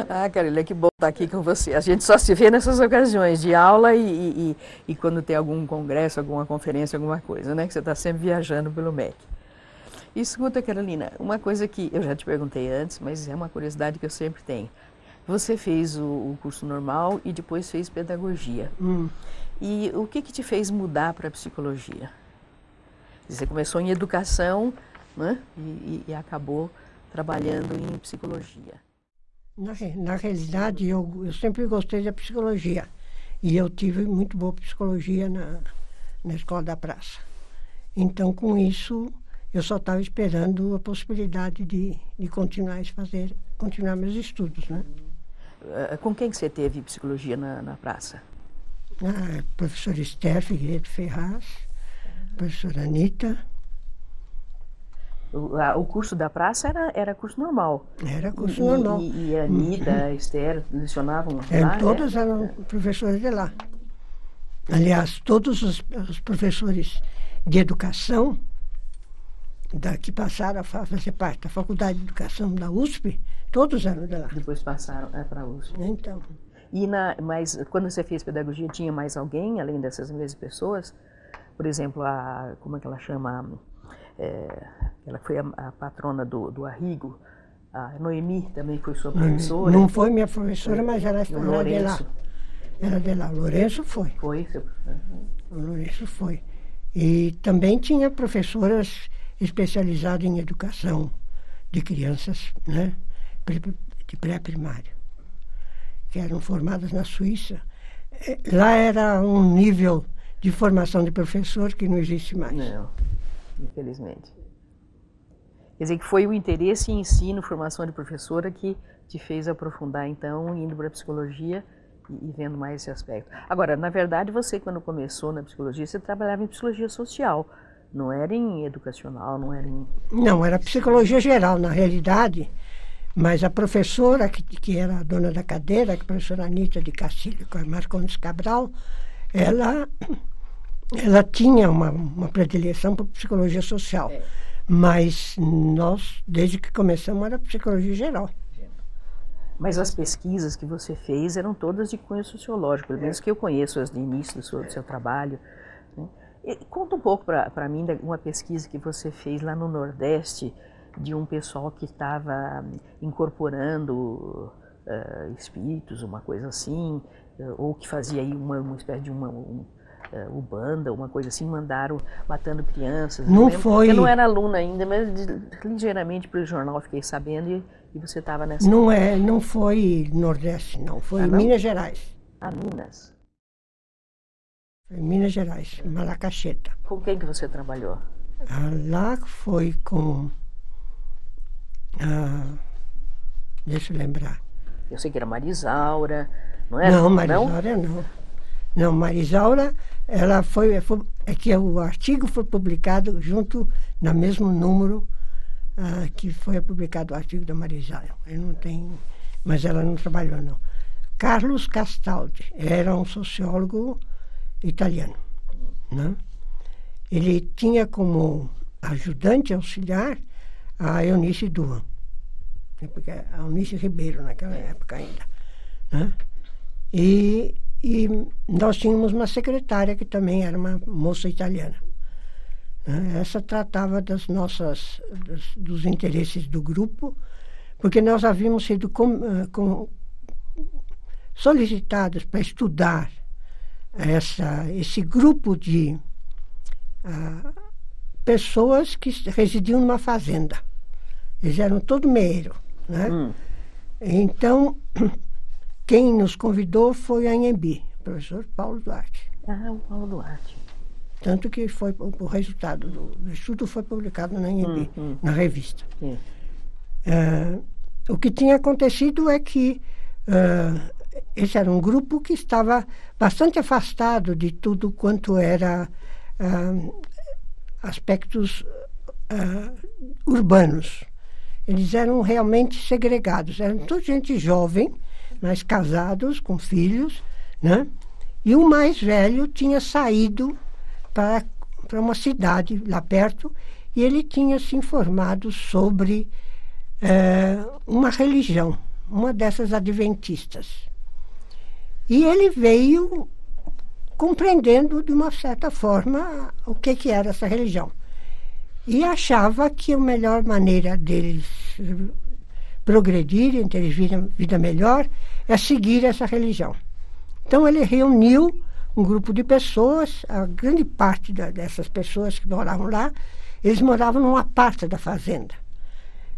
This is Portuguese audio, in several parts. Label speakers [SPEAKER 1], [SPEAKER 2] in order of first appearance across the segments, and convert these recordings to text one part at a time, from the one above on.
[SPEAKER 1] Ah, Carolina, que bom estar aqui com você. A gente só se vê nessas ocasiões de aula e quando tem algum congresso, alguma conferência, alguma coisa, né? Que você está sempre viajando pelo MEC. Escuta, Carolina, uma coisa que eu já te perguntei antes, mas é uma curiosidade que eu sempre tenho. Você fez o curso normal e depois fez pedagogia. E o que te fez mudar para a psicologia? Você começou em educação, né? E acabou trabalhando em psicologia.
[SPEAKER 2] Na realidade, eu sempre gostei da psicologia. E eu tive muito boa psicologia na Escola da Praça. Então, com isso, eu só estava esperando a possibilidade de continuar meus estudos, né?
[SPEAKER 1] Com quem que você teve psicologia na praça?
[SPEAKER 2] A professora Esther Figueiredo Ferraz, a professora Anitta.
[SPEAKER 1] O curso da praça era curso normal.
[SPEAKER 2] Era curso normal.
[SPEAKER 1] E a Anitta, a Esther, lecionavam lá?
[SPEAKER 2] Todas eram professores de lá. Aliás, todos os professores de educação que passaram a fazer parte da Faculdade de Educação da USP, todos eram de lá.
[SPEAKER 1] Depois passaram para a USP.
[SPEAKER 2] Então.
[SPEAKER 1] Mas quando você fez pedagogia, tinha mais alguém, além dessas mesmas pessoas? Por exemplo, como é que ela chama? Ela foi a patrona do Arrigo. A Noemi também foi sua professora.
[SPEAKER 2] Não foi minha professora, mas ela era de lá. Era de lá. O Lourenço foi.
[SPEAKER 1] Foi, seu professor.
[SPEAKER 2] O Lourenço foi. E também tinha professoras especializadas em educação de crianças, né? De pré-primário, que eram formadas na Suíça. Lá era um nível de formação de professor que não existe mais.
[SPEAKER 1] Não, infelizmente. Quer dizer que foi o interesse em ensino, formação de professora que te fez aprofundar, então, indo para a psicologia e vendo mais esse aspecto. Agora, na verdade, você, quando começou na psicologia, você trabalhava em psicologia social, não era em educacional, não era em...
[SPEAKER 2] Não, era psicologia geral, na realidade, mas a professora, que era a dona da cadeira, a professora Anitta de Castilho Marcondes Cabral, ela tinha uma predileção por psicologia social. Mas nós, desde que começamos, era psicologia geral.
[SPEAKER 1] Mas as pesquisas que você fez eram todas de cunho sociológico, pelo menos que eu conheço as de início do seu trabalho. Né? Conta um pouco para mim de uma pesquisa que você fez lá no Nordeste, de um pessoal que estava incorporando espíritos, uma coisa assim, ou que fazia aí uma espécie de Ubanda, uma coisa assim, mandaram matando crianças.
[SPEAKER 2] Não foi.
[SPEAKER 1] Eu não era aluna ainda, mas ligeiramente pelo jornal fiquei sabendo e você estava nessa...
[SPEAKER 2] Não foi Nordeste, não. Foi Minas Gerais.
[SPEAKER 1] Minas.
[SPEAKER 2] Foi Minas Gerais, Malacacheta.
[SPEAKER 1] Com quem que você trabalhou?
[SPEAKER 2] Lá foi com... deixa eu lembrar.
[SPEAKER 1] Eu sei que era Marisaura, não era?
[SPEAKER 2] Não, Marisaura não. Não, Marisaura, ela é que o artigo foi publicado junto, no mesmo número que foi publicado o artigo da Marisaura. Mas ela não trabalhou, não. Carlos Castaldi era um sociólogo italiano, né? Ele tinha como ajudante auxiliar a Eunice Duhan, a Eunice Ribeiro naquela época ainda, né? E nós tínhamos uma secretária que também era uma moça italiana. Essa tratava dos interesses do grupo, porque nós havíamos sido solicitados para estudar esse grupo de pessoas que residiam numa fazenda. Eles eram todo meio, né? Então, quem nos convidou foi a Anhembi, o professor Paulo Duarte.
[SPEAKER 1] O Paulo Duarte.
[SPEAKER 2] Tanto que o resultado do estudo foi publicado na Anhembi, na revista. O que tinha acontecido é que esse era um grupo que estava bastante afastado de tudo quanto era aspectos urbanos. Eles eram realmente segregados, eram toda gente jovem, mas casados, com filhos, né? E o mais velho tinha saído para uma cidade lá perto e ele tinha se informado sobre uma religião, uma dessas adventistas. E ele veio compreendendo de uma certa forma o que era essa religião. E achava que a melhor maneira deles progredirem, terem vida melhor, é seguir essa religião. Então ele reuniu um grupo de pessoas, a grande parte dessas pessoas que moravam lá, eles moravam numa parte da fazenda.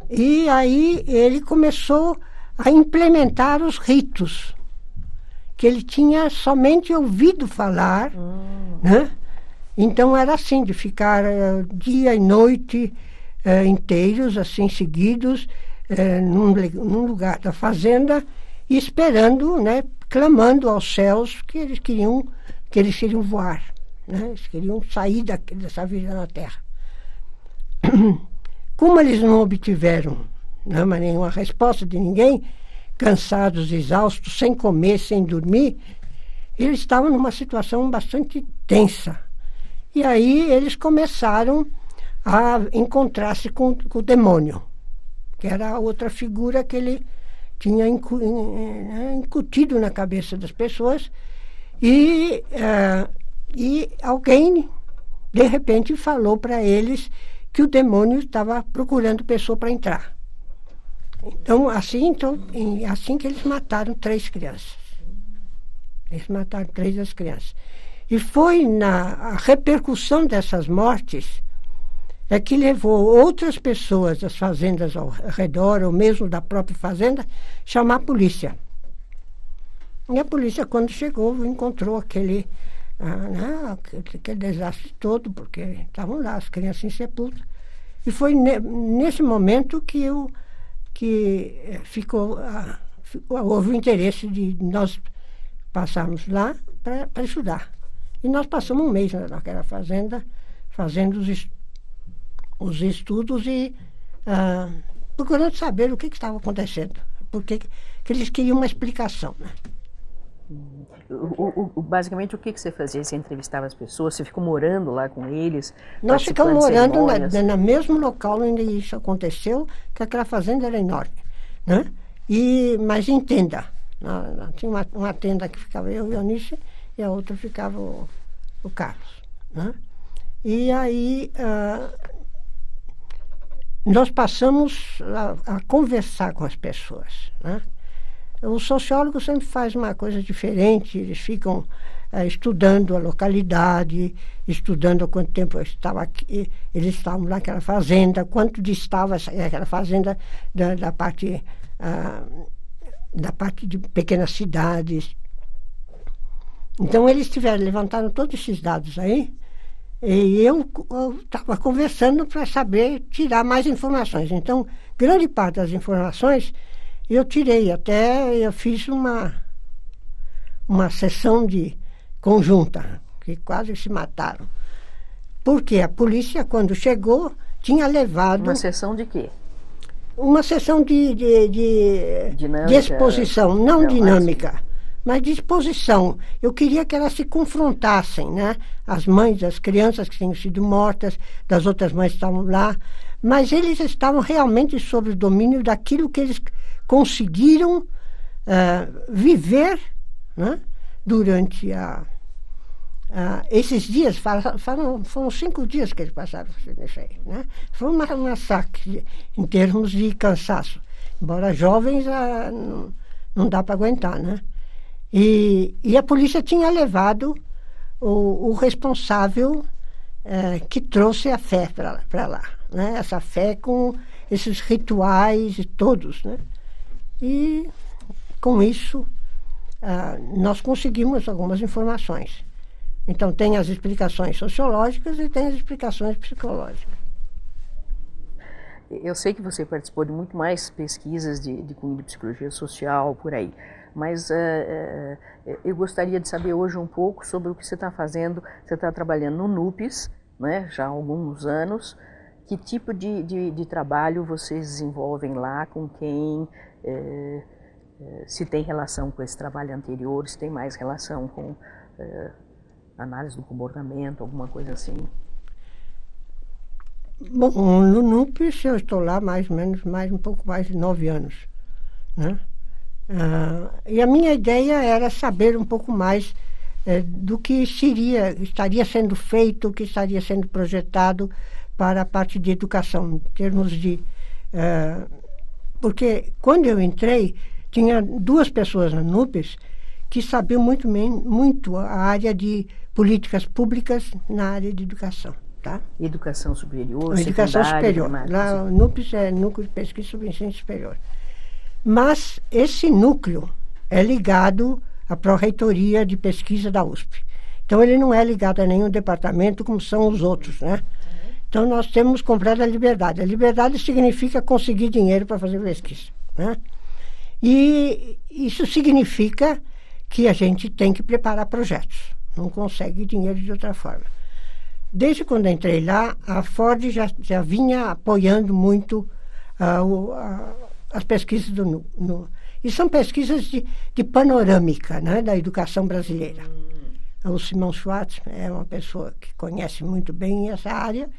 [SPEAKER 2] E aí ele começou a implementar os ritos que ele tinha somente ouvido falar, né? Então era assim, de ficar dia e noite inteiros, assim, seguidos, num lugar da fazenda, e esperando, né, clamando aos céus que eles queriam voar, né? Eles queriam sair dessa vida na Terra. Como eles não obtiveram, né, nenhuma resposta de ninguém, cansados, exaustos, sem comer, sem dormir, eles estavam numa situação bastante tensa. E aí eles começaram a encontrar-se com o demônio, que era a outra figura que ele tinha incutido na cabeça das pessoas. E alguém, de repente, falou para eles que o demônio estava procurando pessoa para entrar. Então, assim que eles mataram 3 crianças. Eles mataram 3 das crianças. E foi a repercussão dessas mortes que levou outras pessoas das fazendas ao redor, ou mesmo da própria fazenda, chamar a polícia. E a polícia, quando chegou, encontrou aquele desastre todo, porque estavam lá as crianças em sepultura. E foi nesse momento que houve o interesse de nós passarmos lá para estudar. E nós passamos um mês naquela fazenda, fazendo os estudos e procurando saber o que estava acontecendo, porque que eles queriam uma explicação, né?
[SPEAKER 1] Basicamente, o que você fazia? Você entrevistava as pessoas? Você ficou morando lá com eles?
[SPEAKER 2] Nós ficamos morando no mesmo local onde isso aconteceu, que aquela fazenda era enorme, né? Mas em tenda. Tinha uma tenda que ficava eu e a Eunice, e a outra ficava o Carlos, né? E aí nós passamos a conversar com as pessoas, né? O sociólogo sempre faz uma coisa diferente, eles ficam estudando a localidade, estudando há quanto tempo eles estavam naquela fazenda, quanto distava aquela fazenda da parte de pequenas cidades. Então eles levantaram todos esses dados aí, e eu estava conversando para saber tirar mais informações. Então, grande parte das informações eu tirei, até eu fiz uma sessão conjunta, que quase se mataram. Porque a polícia, quando chegou, tinha levado...
[SPEAKER 1] Uma sessão de quê?
[SPEAKER 2] Uma sessão de exposição, não dinâmica, mas de exposição. Eu queria que elas se confrontassem, né? As mães, as crianças que tinham sido mortas, das outras mães que estavam lá, mas eles estavam realmente sob o domínio daquilo que eles conseguiram viver, né? Durante esses dias. Foram 5 dias que eles passaram nisso aí, né? Foi um massacre em termos de cansaço. Embora jovens, não dá para aguentar, né? E a polícia tinha levado o responsável que trouxe a fé para lá, né? Essa fé com esses rituais e todos, né? E com isso nós conseguimos algumas informações. Então tem as explicações sociológicas e tem as explicações psicológicas.
[SPEAKER 1] Eu sei que você participou de muito mais pesquisas de cunho de psicologia social por aí, mas eu gostaria de saber hoje um pouco sobre o que você está fazendo. Você está trabalhando no NUPES, né, já há alguns anos. Que tipo de trabalho vocês desenvolvem lá, com quem, se tem relação com esse trabalho anterior, se tem mais relação com análise do comportamento, alguma coisa assim?
[SPEAKER 2] Bom, no NUPES eu estou lá mais ou menos, um pouco mais de 9 anos, né? E a minha ideia era saber um pouco mais do que estaria sendo feito, o que estaria sendo projetado para a parte de educação, em termos de... porque quando eu entrei, tinha 2 pessoas na NUPES que sabiam muito a área de políticas públicas na área de educação. Tá?
[SPEAKER 1] Educação superior,
[SPEAKER 2] educação superior.
[SPEAKER 1] Primária,
[SPEAKER 2] lá o NUPES é Núcleo de Pesquisa sobre Ensino Superior. Mas esse núcleo é ligado à Pró-Reitoria de Pesquisa da USP. Então ele não é ligado a nenhum departamento como são os outros, né? Então nós temos comprado a liberdade. A liberdade significa conseguir dinheiro para fazer pesquisa, né? E isso significa que a gente tem que preparar projetos. Não consegue dinheiro de outra forma. Desde quando entrei lá, a Ford já vinha apoiando muito as pesquisas e são pesquisas de panorâmica, né, da educação brasileira. O Simão Schwartz é uma pessoa que conhece muito bem essa área,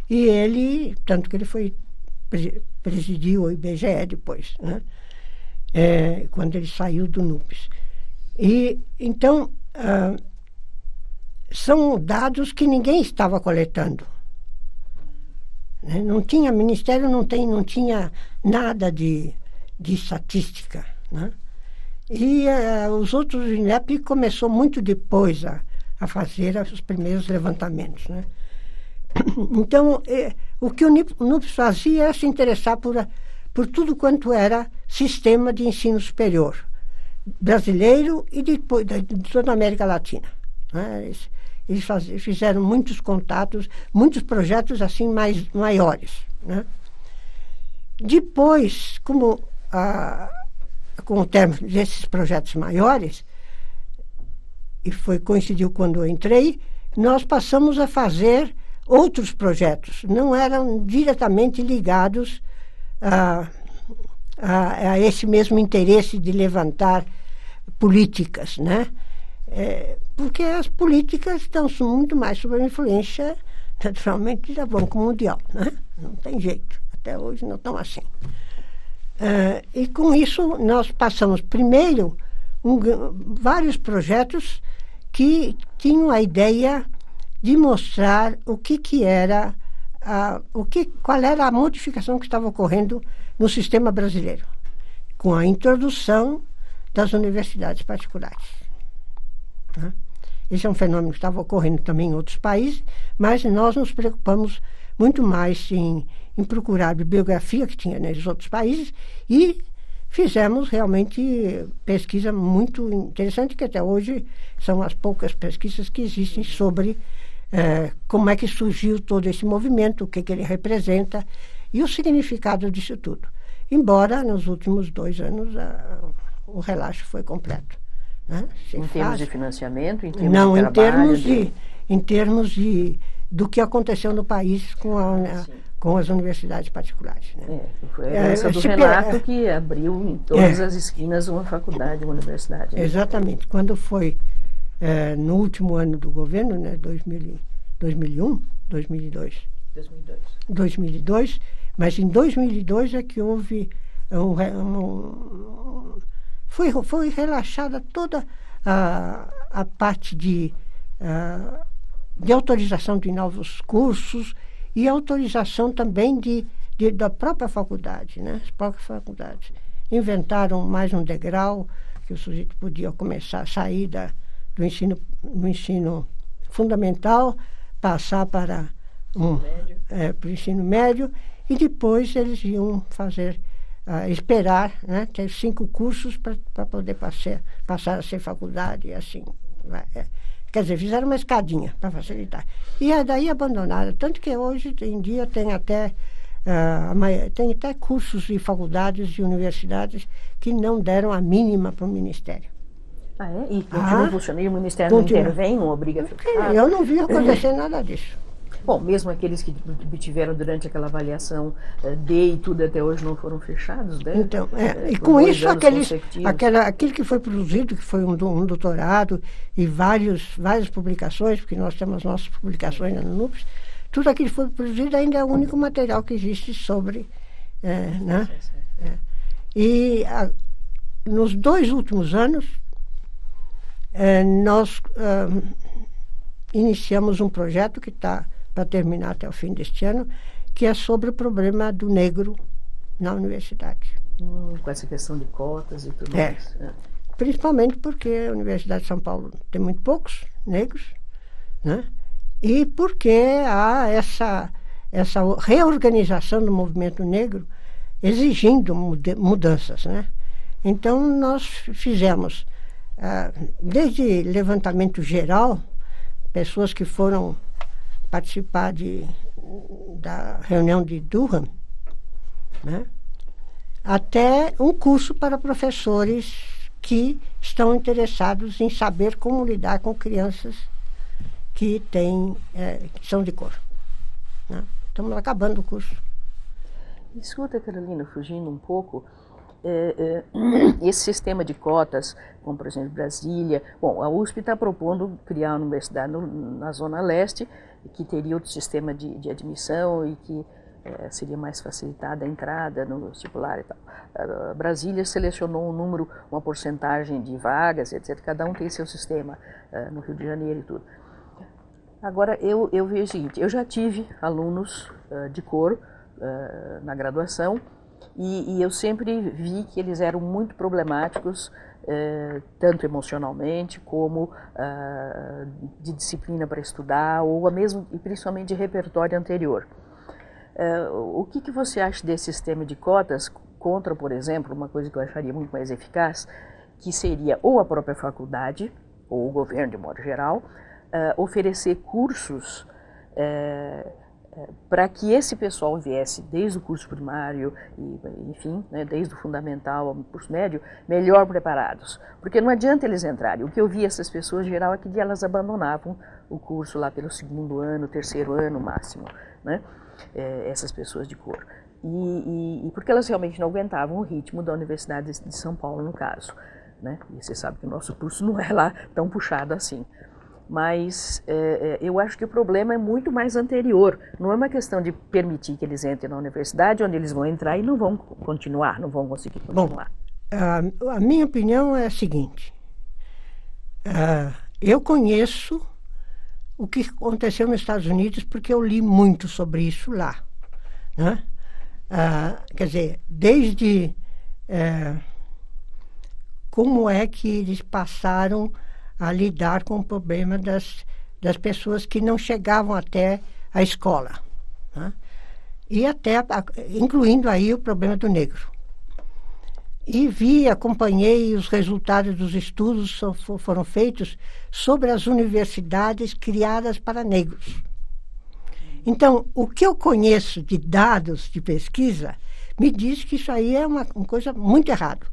[SPEAKER 2] e ele, tanto que ele presidiu o IBGE depois, né, quando ele saiu do NUPES. E, então, são dados que ninguém estava coletando. Não tinha, Ministério não tinha nada de estatística, né? E os outros, o INEP começou muito depois a fazer os primeiros levantamentos, né? Então, o que o NUPES fazia era se interessar por tudo quanto era sistema de ensino superior brasileiro e depois de toda a América Latina, né? Eles fizeram muitos contatos, muitos projetos assim maiores, né? Depois, com o término desses projetos maiores, e coincidiu quando eu entrei, nós passamos a fazer outros projetos. Não eram diretamente ligados a esse mesmo interesse de levantar políticas, né? Porque as políticas estão muito mais sob a influência, naturalmente, da Banco Mundial, né? Não tem jeito. Até hoje não estão assim. E com isso nós passamos primeiro vários projetos que tinham a ideia de mostrar qual era a modificação que estava ocorrendo no sistema brasileiro, com a introdução das universidades particulares, né? Esse é um fenômeno que estava ocorrendo também em outros países, mas nós nos preocupamos muito mais em procurar a bibliografia que tinha nos outros países e fizemos realmente pesquisa muito interessante, que até hoje são as poucas pesquisas que existem sobre como é que surgiu todo esse movimento, o que ele representa e o significado disso tudo. Embora nos últimos 2 anos o relaxo foi completo, né?
[SPEAKER 1] Em termos de financiamento, em termos de trabalho?
[SPEAKER 2] Em termos do que aconteceu no país com as universidades particulares, né?
[SPEAKER 1] Foi essa do Renato que abriu em todas as esquinas uma faculdade, uma universidade. Né?
[SPEAKER 2] Exatamente. Quando foi no último ano do governo, né, 2001, 2002, mas em 2002 é que houve foi relaxada toda a parte de autorização de novos cursos e autorização também da própria faculdade, né? As próprias faculdades inventaram mais um degrau que o sujeito podia começar a sair do ensino fundamental, passar para o ensino médio, e depois eles iam esperar, né, ter 5 cursos para poder passar a ser faculdade, e assim. Quer dizer, fizeram uma escadinha para facilitar. E daí abandonaram. Tanto que hoje em dia tem até cursos de faculdades e universidades que não deram a mínima para o Ministério.
[SPEAKER 1] Ah, é? E continua funcionando? E o Ministério não intervém, não obriga a fechar?
[SPEAKER 2] Eu não vi acontecer nada disso.
[SPEAKER 1] Bom, mesmo aqueles que tiveram durante aquela avaliação D e tudo até hoje não foram fechados, né?
[SPEAKER 2] Então, e com isso, aquele que foi produzido, que foi um doutorado e várias publicações, porque nós temos nossas publicações no NUPES, tudo aquilo que foi produzido ainda é o único material que existe sobre, né? E nos 2 últimos anos, nós iniciamos um projeto que está para terminar até o fim deste ano, que é sobre o problema do negro na universidade.
[SPEAKER 1] Com essa questão de cotas e tudo mais.
[SPEAKER 2] Principalmente porque a Universidade de São Paulo tem muito poucos negros, né? E porque há essa reorganização do movimento negro exigindo mudanças, né? Então, nós fizemos, desde levantamento geral, pessoas que foram participar da reunião de Durham, né? Até um curso para professores que estão interessados em saber como lidar com crianças que são de cor, né? Estamos acabando o curso.
[SPEAKER 1] Escuta, Carolina, fugindo um pouco, esse sistema de cotas, como por exemplo Brasília, bom, a USP está propondo criar uma universidade na Zona Leste, que teria outro sistema de admissão e que seria mais facilitada a entrada no vestibular e tal. Brasília selecionou uma porcentagem de vagas, etc. Cada um tem seu sistema, no Rio de Janeiro e tudo. Agora, eu vejo o seguinte, eu já tive alunos de cor na graduação e eu sempre vi que eles eram muito problemáticos, tanto emocionalmente como de disciplina para estudar, ou mesmo e principalmente de repertório anterior. O que você acha desse sistema de cotas contra, por exemplo, uma coisa que eu acharia muito mais eficaz, que seria ou a própria faculdade, ou o governo de modo geral, oferecer cursos para que esse pessoal viesse desde o curso primário, enfim, né, desde o fundamental ao curso médio, melhor preparados. Porque não adianta eles entrarem. O que eu vi essas pessoas, em geral, é que elas abandonavam o curso lá pelo 2º ano, 3º ano máximo, né? Essas pessoas de cor. E porque elas realmente não aguentavam o ritmo da Universidade de São Paulo, no caso, né? E você sabe que o nosso curso não é lá tão puxado assim. Mas eu acho que o problema é muito mais anterior. Não é uma questão de permitir que eles entrem na universidade, onde eles vão entrar e não vão continuar, não vão conseguir continuar.
[SPEAKER 2] Bom, a minha opinião é a seguinte. Eu conheço o que aconteceu nos Estados Unidos porque eu li muito sobre isso lá, né? Quer dizer, desde como é que eles passaram a lidar com o problema das pessoas que não chegavam até a escola, né? E até, incluindo aí o problema do negro. E acompanhei os resultados dos estudos que foram feitos sobre as universidades criadas para negros. Então, o que eu conheço de dados de pesquisa me diz que isso aí é uma coisa muito errada.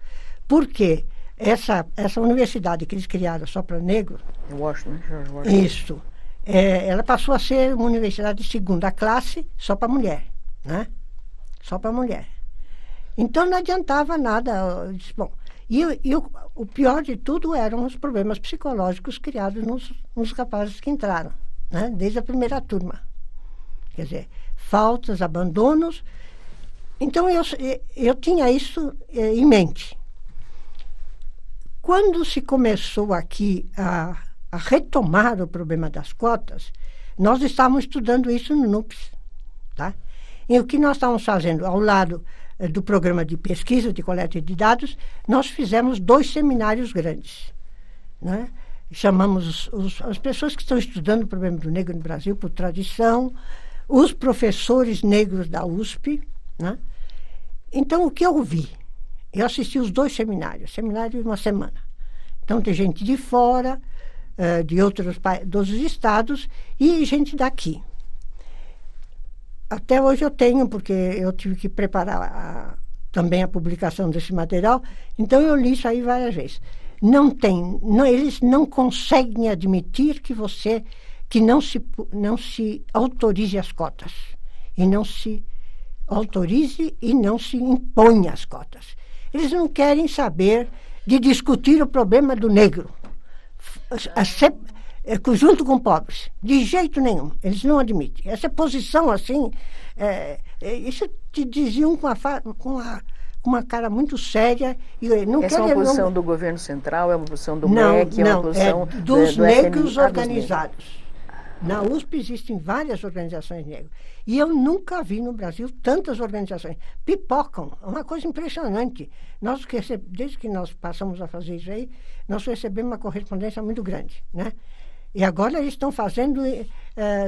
[SPEAKER 2] Por quê? Essa universidade que eles criaram só para negros,
[SPEAKER 1] Washington.
[SPEAKER 2] isso, ela passou a ser uma universidade de 2ª classe só para mulher, né? Só para mulher. Então não adiantava nada. Bom, o pior de tudo eram os problemas psicológicos criados nos rapazes que entraram, né? Desde a primeira turma. Quer dizer, faltas, abandonos. Então eu tinha isso em mente. Quando se começou aqui a retomar o problema das cotas, nós estávamos estudando isso no NUPES, tá? E o que nós estávamos fazendo ao lado do programa de pesquisa, de coleta de dados, nós fizemos 2 seminários grandes, né? Chamamos as pessoas que estão estudando o problema do negro no Brasil por tradição, os professores negros da USP, né? Então, o que eu vi? Eu assisti os 2 seminário de uma semana. Então, tem gente de fora, de dos estados e gente daqui. Até hoje eu tenho, porque eu tive que preparar também a publicação desse material, então eu li isso aí várias vezes. Eles não conseguem admitir que não se autorize as cotas. E não se autorize e não se imponha as cotas. Eles não querem saber de discutir o problema do negro. junto com pobres. De jeito nenhum. Eles não admitem. Essa posição, assim, isso te diziam com uma cara muito séria. E não
[SPEAKER 1] essa é uma posição do governo central, é uma posição do MEC, é uma posição
[SPEAKER 2] dos
[SPEAKER 1] do
[SPEAKER 2] negros
[SPEAKER 1] FMI,
[SPEAKER 2] organizados. Na USP existem várias organizações negras. E eu nunca vi no Brasil tantas organizações. Pipocam, é uma coisa impressionante. Desde que nós passamos a fazer isso aí, nós recebemos uma correspondência muito grande, né? E agora eles estão fazendo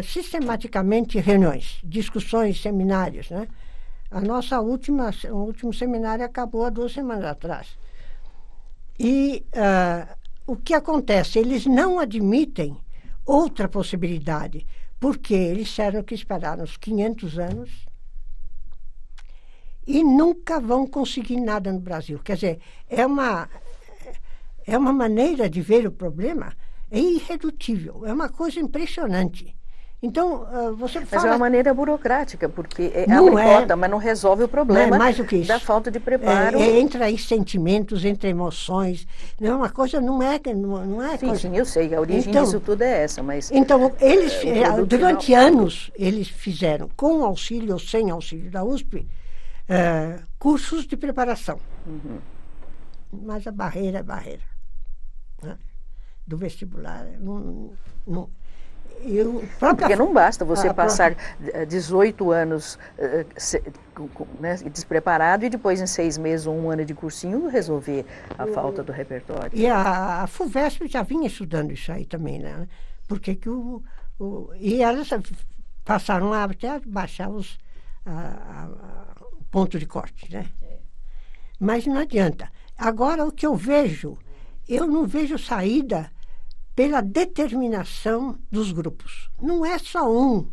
[SPEAKER 2] sistematicamente reuniões, discussões, seminários, né? O último seminário acabou há 2 semanas atrás. E o que acontece? Eles não admitem outra possibilidade, porque eles disseram que esperaram uns 500 anos e nunca vão conseguir nada no Brasil. Quer dizer, é uma maneira de ver o problema, é irredutível, é uma coisa impressionante. Então, você fala...
[SPEAKER 1] Mas é uma maneira burocrática, porque abre porta, mas não resolve o problema
[SPEAKER 2] mais do que isso.
[SPEAKER 1] Da falta de preparo.
[SPEAKER 2] Entra aí sentimentos, entra emoções. Não é uma coisa, não é
[SPEAKER 1] Sim,
[SPEAKER 2] coisa...
[SPEAKER 1] sim, eu sei, a origem disso tudo é essa, mas...
[SPEAKER 2] Então, durante anos, eles fizeram, com auxílio ou sem auxílio da USP, cursos de preparação.
[SPEAKER 1] Uhum.
[SPEAKER 2] Mas a barreira é barreira, né? Do vestibular.
[SPEAKER 1] Porque não basta você passar 18 anos né, despreparado e depois em 6 meses ou 1 ano de cursinho resolver a falta do repertório.
[SPEAKER 2] E a FUVESP já vinha estudando isso aí também, né? Porque e elas passaram a até baixar o ponto de corte, né? Mas não adianta. Agora, o que eu não vejo saída pela determinação dos grupos. Não é só um.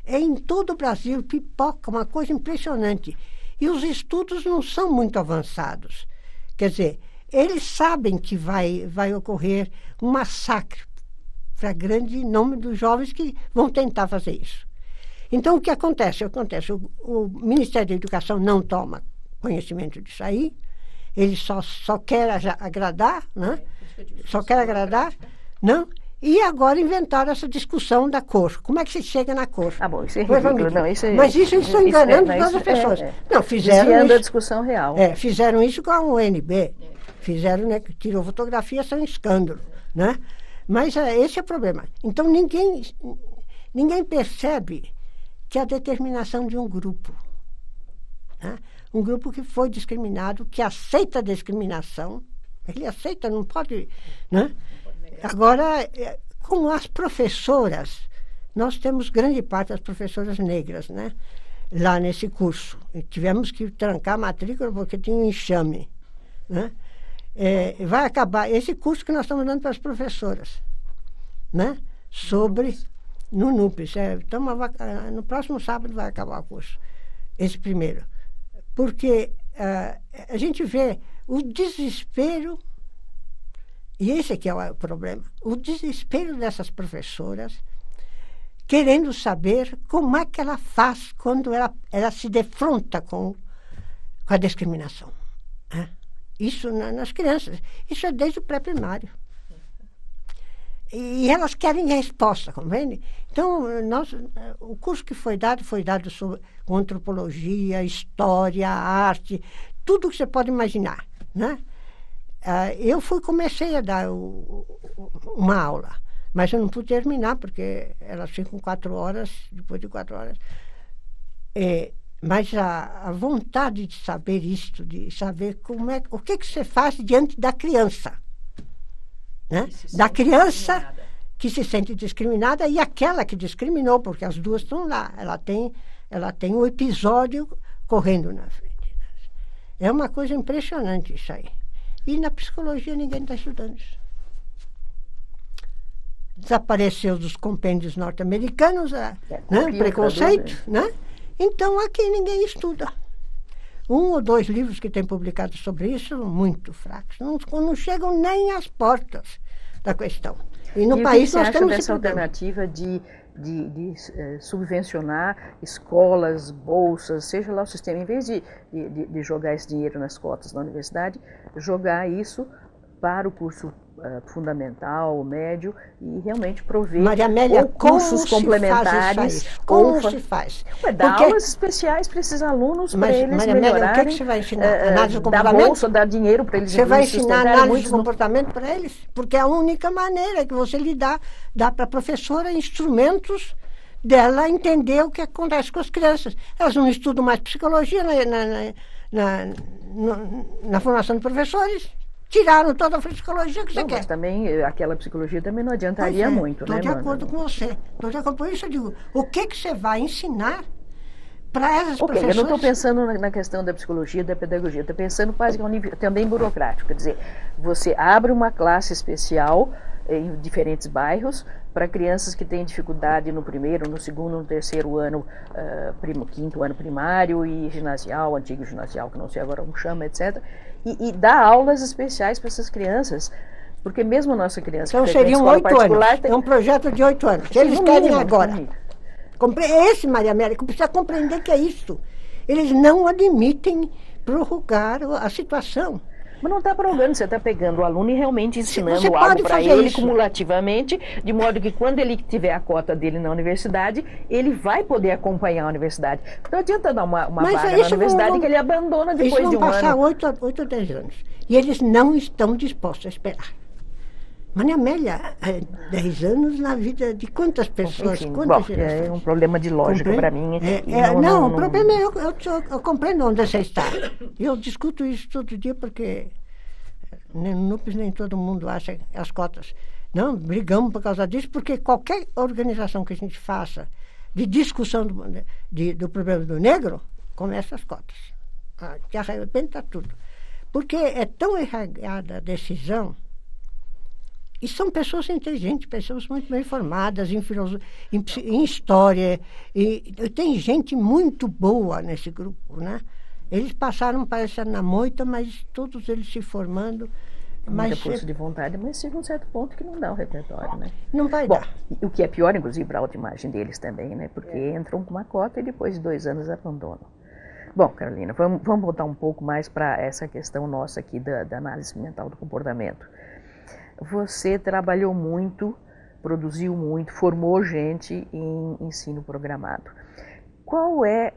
[SPEAKER 2] É em todo o Brasil, pipoca, uma coisa impressionante. E os estudos não são muito avançados. Quer dizer, eles sabem que vai ocorrer um massacre para grande número dos jovens que vão tentar fazer isso. Então, o que acontece? O Ministério da Educação não toma conhecimento disso aí, ele só quer agradar, né? Só quer agradar. Não? E agora inventaram essa discussão da cor. Como é que se chega na cor?
[SPEAKER 1] Ah, bom, isso é ridículo. Não,
[SPEAKER 2] mas isso eles estão enganando todas as pessoas. Não, fizeram
[SPEAKER 1] desviando
[SPEAKER 2] isso,
[SPEAKER 1] a discussão real.
[SPEAKER 2] Fizeram isso com a UNB. Fizeram, né, tirou fotografia, isso é um escândalo. Né? Mas esse é o problema. Então, ninguém percebe que a determinação de um grupo, né? Um grupo que foi discriminado, que aceita a discriminação, ele aceita, não pode... Né? Agora, com as professoras, nós temos grande parte das professoras negras, né? Lá nesse curso. E tivemos que trancar a matrícula porque tinha um enxame, né? Vai acabar esse curso que nós estamos dando para as professoras, né? No NUPES. No próximo sábado vai acabar o curso, esse primeiro. Porque a gente vê o desespero. E esse aqui é o problema. O desespero dessas professoras querendo saber como é que ela faz quando ela se defronta com a discriminação. Isso nas crianças. Isso é desde o pré-primário. E elas querem resposta, compreende? Então, o curso que foi dado com antropologia, história, arte, tudo que você pode imaginar, né? Eu comecei a dar uma aula, mas eu não pude terminar, porque elas ficam 4 horas, depois de 4 horas. Mas a vontade de saber isto, de saber o que você faz diante da criança, né? Da criança que se sente discriminada e aquela que discriminou, porque as duas estão lá. Ela tem um episódio correndo na frente. É uma coisa impressionante isso aí. E na psicologia ninguém está estudando isso. Desapareceu dos compêndios norte-americanos, né? Preconceito, né? Então aqui ninguém estuda. 1 ou 2 livros que têm publicado sobre isso são muito fracos. Não chegam nem às portas da questão. E no país nós temos
[SPEAKER 1] essa alternativa de subvencionar escolas, bolsas, seja lá o sistema, em vez de jogar esse dinheiro nas cotas da universidade, jogar isso para o curso fundamental, médio, e realmente prover
[SPEAKER 2] Maria Amélia,
[SPEAKER 1] ou cursos complementares.
[SPEAKER 2] Como se faz?
[SPEAKER 1] Dar aulas especiais para esses alunos, para eles
[SPEAKER 2] Maria Amélia,
[SPEAKER 1] melhorarem.
[SPEAKER 2] O que você vai ensinar? Análise do comportamento?
[SPEAKER 1] Dar bolsa, dar dinheiro para eles.
[SPEAKER 2] Você vai ensinar análise do comportamento para eles? Porque é a única maneira que você lhe dá para a professora instrumentos dela entender o que acontece com as crianças. Elas não estudam mais psicologia na formação de professores. Tiraram toda a psicologia que você quer.
[SPEAKER 1] Mas também, aquela psicologia também não adiantaria muito, né,
[SPEAKER 2] Estou de acordo com você. Por isso eu digo, o que você vai ensinar para essas professoras?
[SPEAKER 1] Eu não estou pensando na questão da psicologia, da pedagogia. Estou pensando quase que é um nível também burocrático. Quer dizer, você abre uma classe especial em diferentes bairros para crianças que têm dificuldade no primeiro, no segundo, no terceiro ano, quinto ano primário e ginasial, antigo ginasial, que não sei agora como chama, etc. E dá aulas especiais para essas crianças, porque mesmo a nossa criança...
[SPEAKER 2] Então seriam 8 anos, é um projeto de 8 anos, que eles querem agora. Esse, Maria Amélia, precisa compreender que é isso. Eles não admitem prorrogar a situação.
[SPEAKER 1] Mas não está prorrogando, você está pegando o aluno e realmente ensinando algo para ele isso cumulativamente, de modo que quando ele tiver a cota dele na universidade, ele vai poder acompanhar a universidade. Não adianta dar uma vaga na universidade que ele abandona depois de um ano.
[SPEAKER 2] Eles vão passar 8 ou 10 anos. E eles não estão dispostos a esperar. Maria Amélia, 10 anos na vida de quantas pessoas,
[SPEAKER 1] enfim,
[SPEAKER 2] quantas gerações?
[SPEAKER 1] É um problema de lógica para mim.
[SPEAKER 2] O problema é eu compreendo onde você está. Eu discuto isso todo dia porque no NUPES nem todo mundo acha as cotas. Não, brigamos por causa disso, porque qualquer organização que a gente faça de discussão do problema do negro, começa as cotas. Que arrebenta tudo. Porque é tão errada a decisão. E são pessoas inteligentes, pessoas muito bem formadas em filosofia, em história. E tem gente muito boa nesse grupo, né? Eles passaram, parece, na moita, mas todos eles se formando.
[SPEAKER 1] Muita força de vontade, mas chega um certo ponto que não dá o repertório, né?
[SPEAKER 2] Não vai dar.
[SPEAKER 1] O que é pior, inclusive, para a autoimagem deles também, né? Porque entram com uma cota e depois de 2 anos abandonam. Bom, Carolina, vamos voltar um pouco mais para essa questão nossa aqui da análise mental do comportamento. Você trabalhou muito, produziu muito, formou gente em ensino programado. Qual é...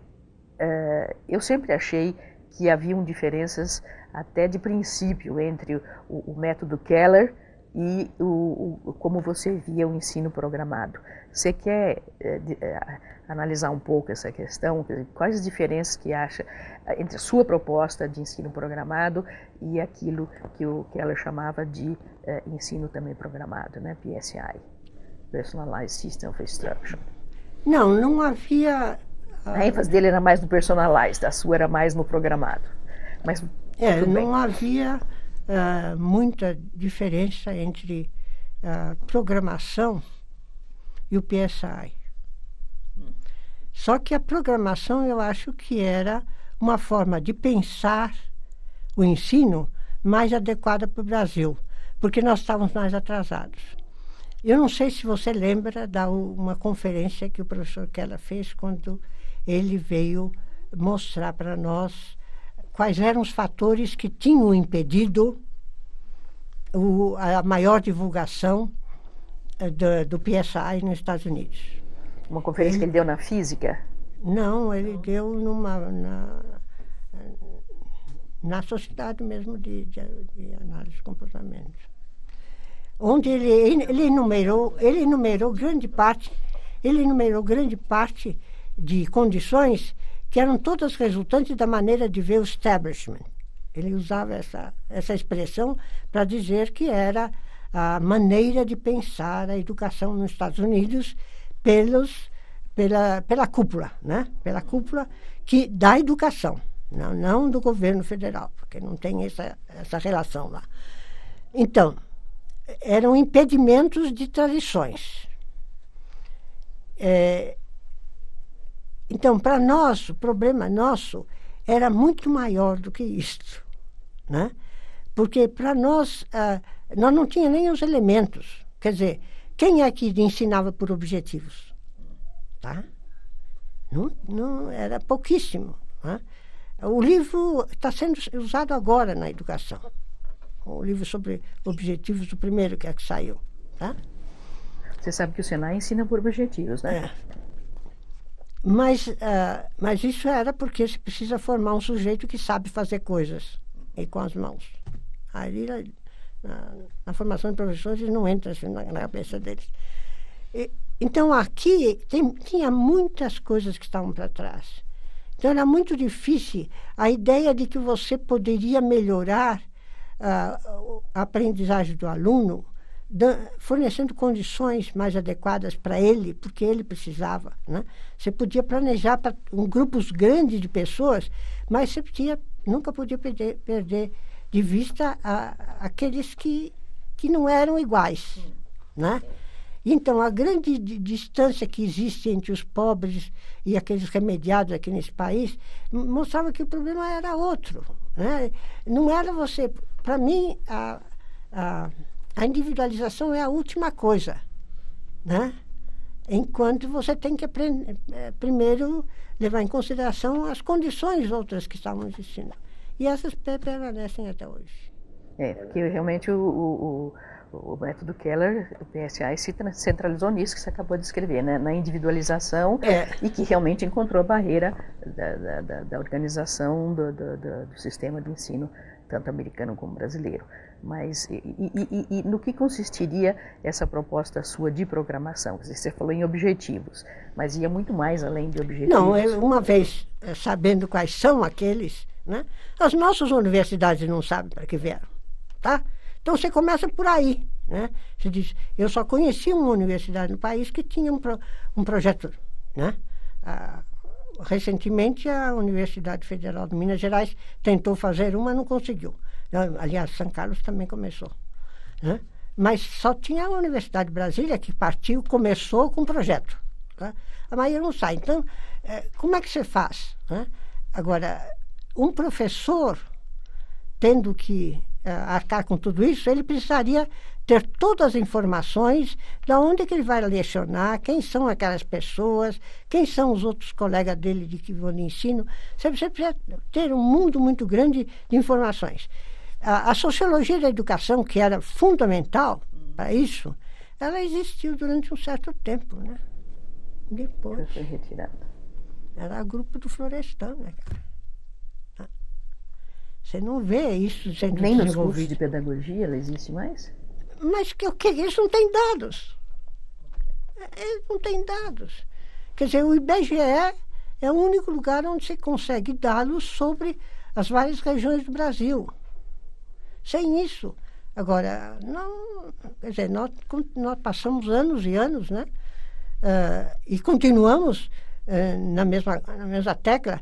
[SPEAKER 1] eu sempre achei que haviam diferenças até de princípio entre o método Keller e como você via o ensino programado. Você quer analisar um pouco essa questão? Quais as diferenças que acha entre a sua proposta de ensino programado e aquilo que o Keller chamava de ensino também programado, né? PSI, Personalized System of Instruction.
[SPEAKER 2] Não havia...
[SPEAKER 1] A ênfase dele era mais no personalized, a sua era mais no programado. Mas
[SPEAKER 2] não havia muita diferença entre a programação e o PSI. Só que a programação eu acho que era uma forma de pensar o ensino mais adequada para o Brasil, porque nós estávamos mais atrasados. Eu não sei se você lembra de uma conferência que o professor Keller fez quando ele veio mostrar para nós quais eram os fatores que tinham impedido a maior divulgação do PSI nos Estados Unidos.
[SPEAKER 1] Uma conferência que ele deu na física?
[SPEAKER 2] Não, ele deu na sociedade mesmo de análise de comportamento. Onde ele enumerou grande parte de condições que eram todas resultantes da maneira de ver o establishment. Ele usava essa expressão para dizer que era a maneira de pensar a educação nos Estados Unidos pela cúpula, né? Pela cúpula da educação, não do governo federal, porque não tem essa relação lá. Então, eram impedimentos de tradições. Então, para nós, o problema nosso era muito maior do que isto, né? Porque para nós, nós não tínhamos nem os elementos. Quer dizer, quem é que ensinava por objetivos? Tá? Não, era pouquíssimo. Né? O livro está sendo usado agora na educação. o livro sobre objetivos, o primeiro que saiu. Tá?
[SPEAKER 1] Você sabe que o Senai ensina por objetivos, né?
[SPEAKER 2] Mas isso era porque se precisa formar um sujeito que sabe fazer coisas e com as mãos. Aí, na formação de professores, não entra assim na cabeça deles. Então, aqui tinha muitas coisas que estavam para trás. Então, era muito difícil a ideia de que você poderia melhorar a aprendizagem do aluno, fornecendo condições mais adequadas para ele, porque ele precisava. Né? Você podia planejar para grupos grandes de pessoas, mas você nunca podia perder de vista aqueles que não eram iguais. Né? Então, a grande distância que existe entre os pobres e aqueles remediados aqui nesse país mostrava que o problema era outro. Né? Não era você... Para mim, a individualização é a última coisa. Né? Enquanto você tem que primeiro levar em consideração as condições outras que estavam existindo. E essas permanecem até hoje.
[SPEAKER 1] Porque realmente o método Keller, o PSI, se centralizou nisso que você acabou de escrever, né? Na individualização, e que realmente encontrou a barreira da organização do sistema de ensino, tanto americano como brasileiro. Mas e no que consistiria essa proposta sua de programação? Você falou em objetivos, mas ia muito mais além de objetivos.
[SPEAKER 2] Não, uma vez sabendo quais são aqueles, né? As nossas universidades não sabem para que vieram, tá? Então, você começa por aí. Né? Você diz, eu só conheci uma universidade no país que tinha um projeto. Né? Recentemente, a Universidade Federal de Minas Gerais tentou fazer uma, não conseguiu. Aliás, São Carlos também começou. Né? Mas só tinha a Universidade de Brasília que começou com um projeto. Tá? A maioria não sai. Então, como é que você faz? Né? Agora, um professor, tendo que arcar com tudo isso, ele precisaria ter todas as informações de onde que ele vai lecionar, quem são aquelas pessoas, quem são os outros colegas dele que vão de ensino. Você precisa ter um mundo muito grande de informações. A sociologia da educação, que era fundamental para isso, ela existiu durante um certo tempo. Né? Depois
[SPEAKER 1] foi retirada.
[SPEAKER 2] Era o grupo do Florestan, né, cara? Você não vê isso sendo
[SPEAKER 1] nem nos cursos de pedagogia ela existe mais?
[SPEAKER 2] Mas eles não têm dados. Eles não têm dados. Quer dizer, o IBGE é o único lugar onde você consegue dados sobre as várias regiões do Brasil. Sem isso. Agora, não, quer dizer, nós passamos anos e anos, né? E continuamos na mesma tecla.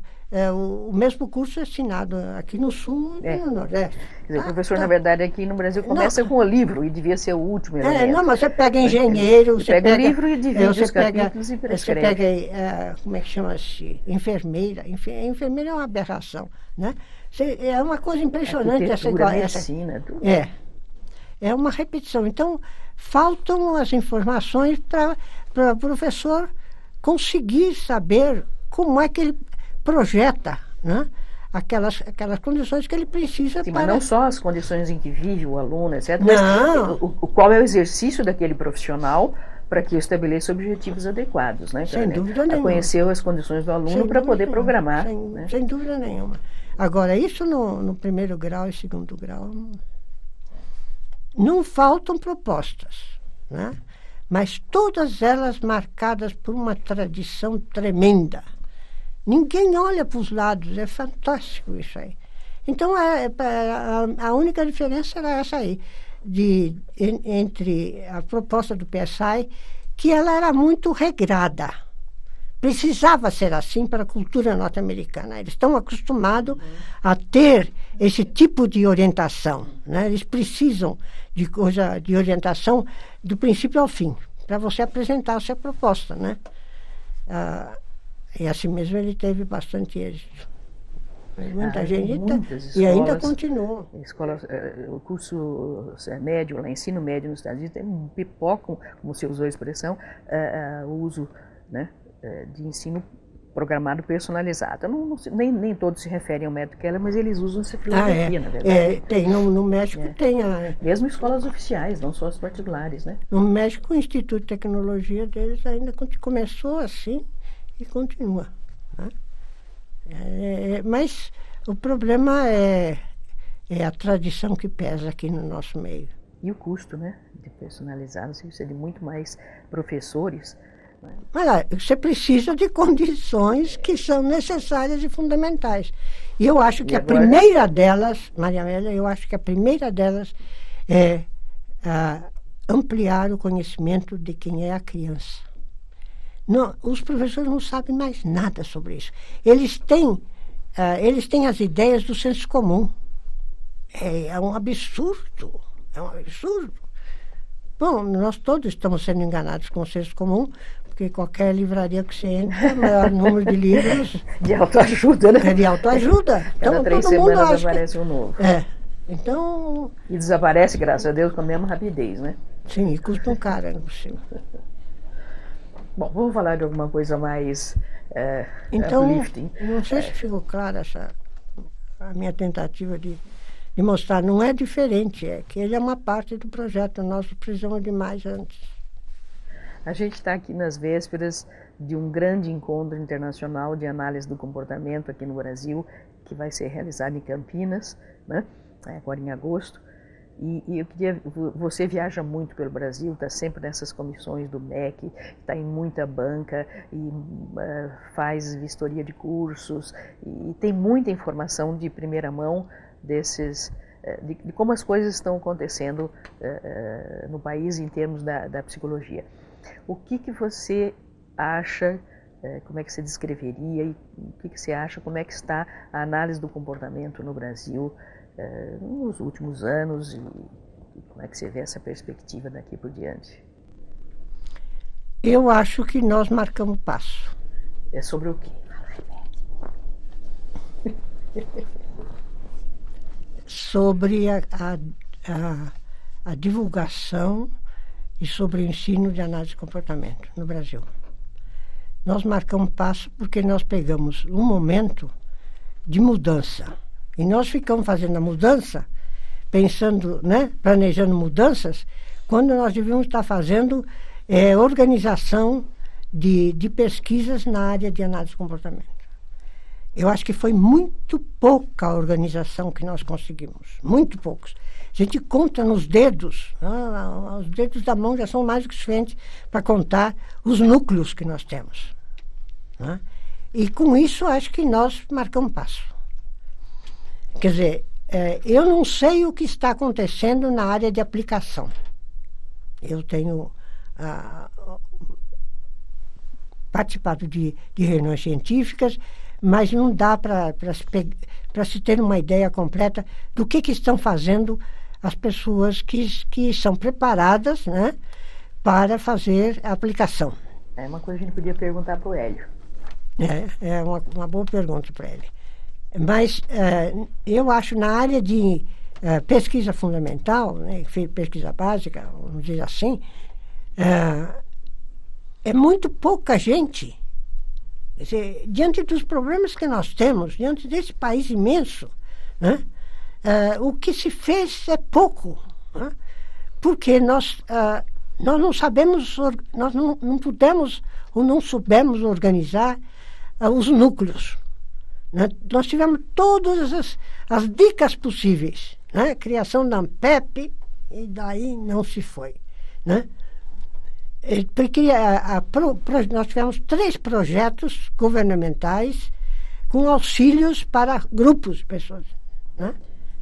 [SPEAKER 2] O mesmo curso é assinado aqui no Sul e no Nordeste.
[SPEAKER 1] Quer dizer, o professor, na verdade, aqui no Brasil começa com o livro e devia ser o último elemento.
[SPEAKER 2] Não, mas você pega engenheiro,
[SPEAKER 1] você pega o livro e divide os capítulos e prescreve.
[SPEAKER 2] Você pega, como é que chama-se? Enfermeira. Enfermeira é uma aberração, né? É uma coisa impressionante
[SPEAKER 1] medicina, tudo.
[SPEAKER 2] É uma repetição. Então, faltam as informações para o professor conseguir saber como é que ele projeta, né? aquelas condições que ele precisa.
[SPEAKER 1] Sim, mas não só as condições em que vive o aluno, etc.
[SPEAKER 2] Não.
[SPEAKER 1] Mas qual é o exercício daquele profissional para que estabeleça objetivos adequados, né?
[SPEAKER 2] Sem dúvida nenhuma.
[SPEAKER 1] Conhecer as condições do aluno para poder programar.
[SPEAKER 2] Sem dúvida nenhuma. Agora, isso no primeiro grau e segundo grau, não faltam propostas, né? Mas todas elas marcadas por uma tradição tremenda. Ninguém olha para os lados, é fantástico isso aí. Então, a única diferença era essa aí, entre a proposta do PSI, que ela era muito regrada. Precisava ser assim para a cultura norte-americana. Eles estão acostumados a ter esse tipo de orientação. Né? Eles precisam de orientação do princípio ao fim, para você apresentar a sua proposta. Né? E assim mesmo ele teve bastante êxito. Muita gente
[SPEAKER 1] escolas,
[SPEAKER 2] e ainda continua.
[SPEAKER 1] O curso médio, lá, ensino médio nos Estados Unidos, tem pipocam, como você usou a expressão, o uso, né, de ensino programado personalizado. Nem todos se referem ao método Keller, mas eles usam essa filosofia, na verdade.
[SPEAKER 2] Tem, no México tem
[SPEAKER 1] mesmo escolas oficiais, não só as particulares, né?
[SPEAKER 2] No México, o Instituto de Tecnologia deles ainda começou assim e continua. Né? Mas o problema é a tradição que pesa aqui no nosso meio.
[SPEAKER 1] E o custo, né, de personalizar, você precisa de muito mais professores. Né?
[SPEAKER 2] Mas você precisa de condições que são necessárias e fundamentais. E eu acho que agora, a primeira delas, Maria Amélia, eu acho que a primeira delas é ampliar o conhecimento de quem é a criança. Não, os professores não sabem mais nada sobre isso. Eles têm as ideias do senso comum. É um absurdo. É um absurdo. Bom, nós todos estamos sendo enganados com o senso comum, porque qualquer livraria que você entra, o maior número de livros...
[SPEAKER 1] De autoajuda, né?
[SPEAKER 2] É de autoajuda.
[SPEAKER 1] Cada
[SPEAKER 2] Então,
[SPEAKER 1] 3
[SPEAKER 2] todo mundo
[SPEAKER 1] semanas
[SPEAKER 2] acha
[SPEAKER 1] aparece um novo.
[SPEAKER 2] Então...
[SPEAKER 1] E desaparece, graças a Deus, com a mesma rapidez, né?
[SPEAKER 2] Sim, e custa um cara, não possível.
[SPEAKER 1] Bom, vamos falar de alguma coisa mais
[SPEAKER 2] então,
[SPEAKER 1] uplifting.
[SPEAKER 2] Não sei se ficou clara a minha tentativa de mostrar. Não é diferente, é que ele é uma parte do projeto. Nós precisamos de mais antes.
[SPEAKER 1] A gente está aqui nas vésperas de um grande encontro internacional de análise do comportamento aqui no Brasil, que vai ser realizado em Campinas, né? Agora em agosto. E eu queria, você viaja muito pelo Brasil, está sempre nessas comissões do MEC, está em muita banca e faz vistoria de cursos e tem muita informação de primeira mão de como as coisas estão acontecendo no país em termos da psicologia. O que você acha, como é que você descreveria e o que você acha, como é que está a análise do comportamento no Brasil nos últimos anos e como é que você vê essa perspectiva daqui por diante?
[SPEAKER 2] Eu acho que nós marcamos passo.
[SPEAKER 1] É sobre o quê?
[SPEAKER 2] Sobre a divulgação e sobre o ensino de análise de comportamento no Brasil. Nós marcamos passo porque nós pegamos um momento de mudança. E nós ficamos fazendo a mudança, pensando, né, planejando mudanças, quando nós devíamos estar fazendo organização de pesquisas na área de análise de comportamento. Eu acho que foi muito pouca a organização que nós conseguimos, muito poucos. A gente conta nos dedos, os dedos da mão já são mais do que suficientes para contar os núcleos que nós temos. Né? E com isso acho que nós marcamos passo. Quer dizer, eu não sei o que está acontecendo na área de aplicação. Eu tenho participado de reuniões científicas, mas não dá para se ter uma ideia completa do que estão fazendo as pessoas que são preparadas, né, para fazer a aplicação.
[SPEAKER 1] É uma coisa que a gente podia perguntar para o Hélio.
[SPEAKER 2] É uma boa pergunta para ele. Mas eu acho na área de pesquisa fundamental, né, pesquisa básica, vamos dizer assim, é muito pouca gente. Quer dizer, diante dos problemas que nós temos, diante desse país imenso, né, o que se fez é pouco. Né, porque nós não sabemos, nós não pudemos ou não soubemos organizar os núcleos. Né? Nós tivemos todas as dicas possíveis, né? Criação da ANPEP, e daí não se foi. Né? Porque nós tivemos 3 projetos governamentais com auxílios para grupos de pessoas. Né?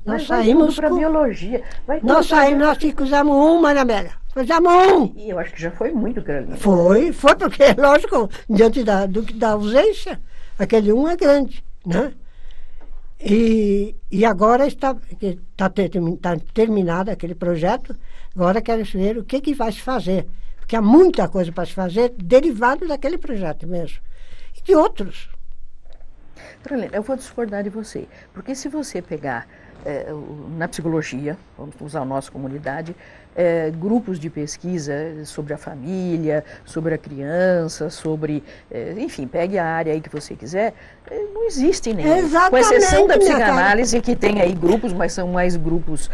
[SPEAKER 2] Nós saímos
[SPEAKER 1] para biologia.
[SPEAKER 2] Nós fizemos Maria Amélia. Fizemos
[SPEAKER 1] E eu acho que já foi muito, Carolina.
[SPEAKER 2] Foi porque, lógico, diante da ausência, aquele é grande. Né? E agora está terminado aquele projeto, agora quero ver o que vai se fazer, porque há muita coisa para se fazer derivado daquele projeto mesmo, e de outros.
[SPEAKER 1] Carolina, eu vou discordar de você, porque se você pegar na psicologia, vamos usar a nossa comunidade, grupos de pesquisa sobre a família, sobre a criança, sobre, enfim, pegue a área aí que você quiser, não existem nenhum. Com exceção da psicanálise, que tem aí grupos, mas são mais grupos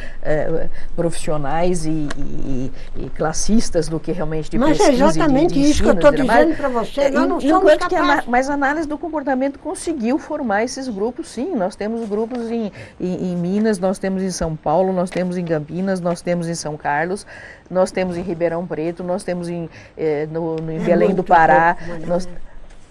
[SPEAKER 1] profissionais e classistas do que realmente de pesquisa.
[SPEAKER 2] Mas é exatamente isso que eu estou dizendo para você, nós não somos capazes.
[SPEAKER 1] Mas a análise do comportamento conseguiu formar esses grupos, sim. Nós temos grupos em Minas, nós temos em São Paulo, nós temos em Campinas, nós temos em São Carlos, nós temos em Ribeirão Preto, nós temos em Belém do Pará.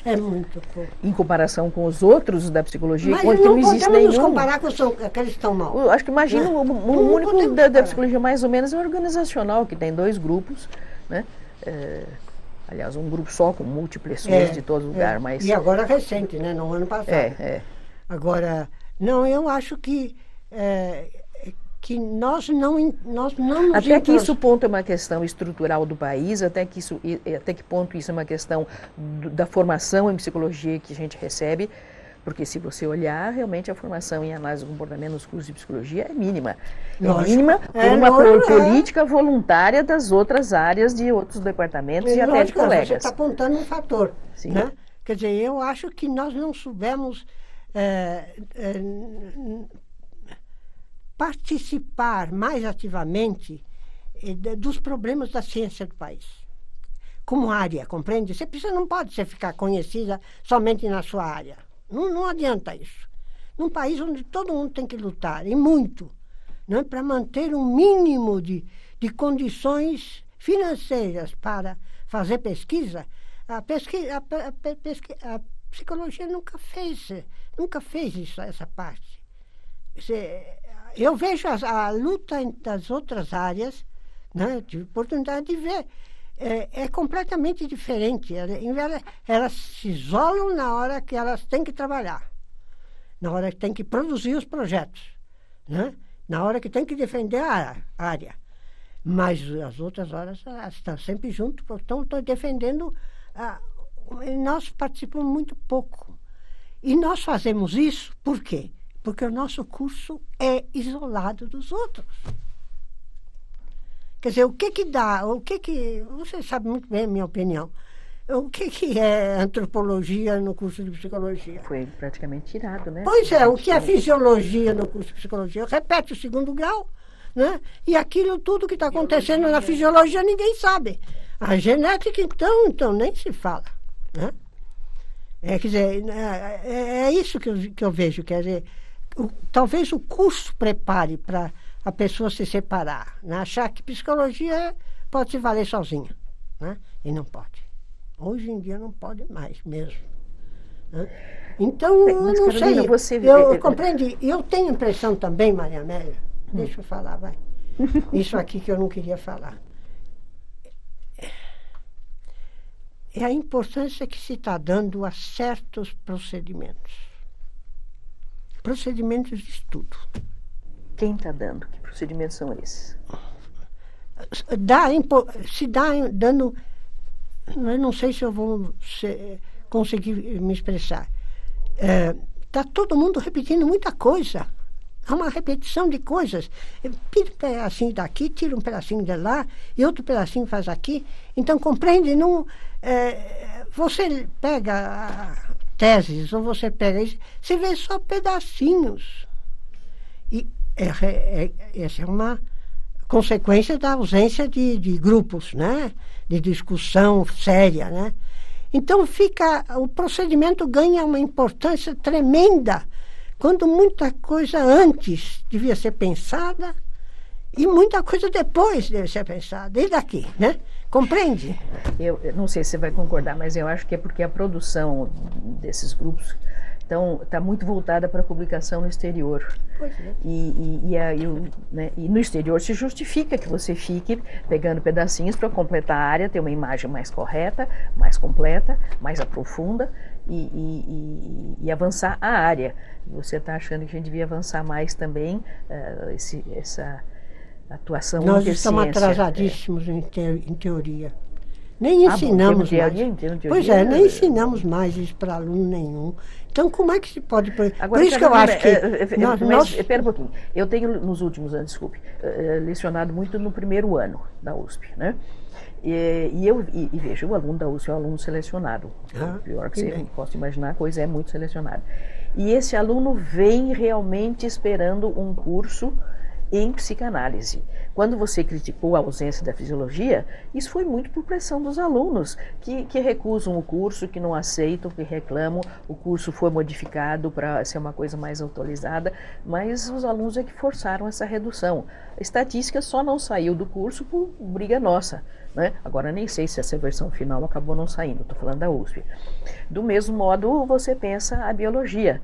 [SPEAKER 2] É muito pouco.
[SPEAKER 1] Em comparação com os outros da psicologia,
[SPEAKER 2] mas
[SPEAKER 1] onde não existe nenhum.
[SPEAKER 2] Nos comparar com aqueles que estão mal.
[SPEAKER 1] Acho que imagina, o único da psicologia mais ou menos é o organizacional, que tem 2 grupos, né? Aliás, um grupo só com múltiplas pessoas de todo lugar. Mas...
[SPEAKER 2] E agora recente, né? No ano passado. Agora, não, eu acho que nós não nos
[SPEAKER 1] até que isso ponto é uma questão estrutural do país, até que ponto isso é uma questão da formação em psicologia que a gente recebe, porque se você olhar, realmente a formação em análise do comportamento nos cursos de psicologia é mínima. É mínima por uma política voluntária das outras áreas, de outros departamentos e até de colegas.
[SPEAKER 2] Você está apontando um fator.
[SPEAKER 1] Sim.
[SPEAKER 2] Né? Quer dizer, eu acho que nós não soubemos participar mais ativamente dos problemas da ciência do país. Como área, compreende? Você não pode ficar conhecida somente na sua área. Não adianta isso. Num país onde todo mundo tem que lutar, e muito, né, para manter um mínimo de condições financeiras para fazer pesquisa, a psicologia nunca fez isso, essa parte. Eu vejo a luta das outras áreas, né, tive oportunidade de ver, é completamente diferente. Elas se isolam na hora que elas têm que trabalhar, na hora que têm que produzir os projetos, né, na hora que têm que defender a área. Mas as outras horas elas estão sempre juntos, estão defendendo. Nós participamos muito pouco. E nós fazemos isso por quê? Porque o nosso curso é isolado dos outros. Quer dizer, o que dá, você sabe muito bem a minha opinião, o que é antropologia no curso de psicologia?
[SPEAKER 1] Foi praticamente tirado, né?
[SPEAKER 2] Pois é, o que é fisiologia no curso de psicologia? Repete o 2º grau, né? E aquilo tudo que está acontecendo na fisiologia ninguém sabe. A genética, então nem se fala, né? Quer dizer, é isso que eu vejo, quer dizer, talvez o curso prepare para a pessoa se separar, né? Achar que psicologia pode se valer sozinha, né? E não pode. Hoje em dia não pode mais mesmo, né? Então, eu não
[SPEAKER 1] Carolina,
[SPEAKER 2] sei. Eu compreendi. Eu tenho a impressão também, Maria Amélia, deixa eu falar, vai. Isso aqui que eu não queria falar. É a importância que se está dando a certos procedimentos. Procedimentos de estudo.
[SPEAKER 1] Quem está dando? Que procedimentos são esses?
[SPEAKER 2] Dando... Eu não sei se eu vou conseguir me expressar. Está todo mundo repetindo muita coisa. Há uma repetição de coisas. Tira um pedacinho daqui, tira um pedacinho de lá, e outro pedacinho faz aqui. Então, compreende? Você pega teses, ou você pega isso, você vê só pedacinhos. E essa é uma consequência da ausência de grupos, né? De discussão séria, né? Então o procedimento ganha uma importância tremenda, quando muita coisa antes devia ser pensada e muita coisa depois deve ser pensada, desde aqui, né? Compreende?
[SPEAKER 1] Eu não sei se você vai concordar, mas eu acho que é porque a produção desses grupos está muito voltada para a publicação no exterior.
[SPEAKER 2] Pois é.
[SPEAKER 1] E no exterior se justifica que você fique pegando pedacinhos para completar a área, ter uma imagem mais correta, mais completa, mais aprofunda e avançar a área. Você está achando que a gente devia avançar mais também essa atuação
[SPEAKER 2] Nós
[SPEAKER 1] interciência.
[SPEAKER 2] estamos atrasadíssimos em teoria. Nem ensinamos
[SPEAKER 1] bom,
[SPEAKER 2] mais.
[SPEAKER 1] em termos de
[SPEAKER 2] Pois
[SPEAKER 1] teoria,
[SPEAKER 2] nem ensinamos mais isso para aluno nenhum. Então, como é que se pode...
[SPEAKER 1] Agora,
[SPEAKER 2] por isso que eu acho que...
[SPEAKER 1] Espera um pouquinho. Eu tenho, nos últimos anos, desculpe, lecionado muito no primeiro ano da USP, né? E veja, o aluno da USP é um aluno selecionado. Pior que você possa imaginar, a coisa é muito selecionada. E esse aluno vem realmente esperando um curso em psicanálise. Quando você criticou a ausência da fisiologia, isso foi muito por pressão dos alunos, que recusam o curso, que não aceitam, que reclamam. O curso foi modificado para ser uma coisa mais atualizada, mas os alunos é que forçaram essa redução. A estatística só não saiu do curso por briga nossa, né? Agora nem sei se essa versão final acabou não saindo, estou falando da USP. Do mesmo modo, você pensa a biologia.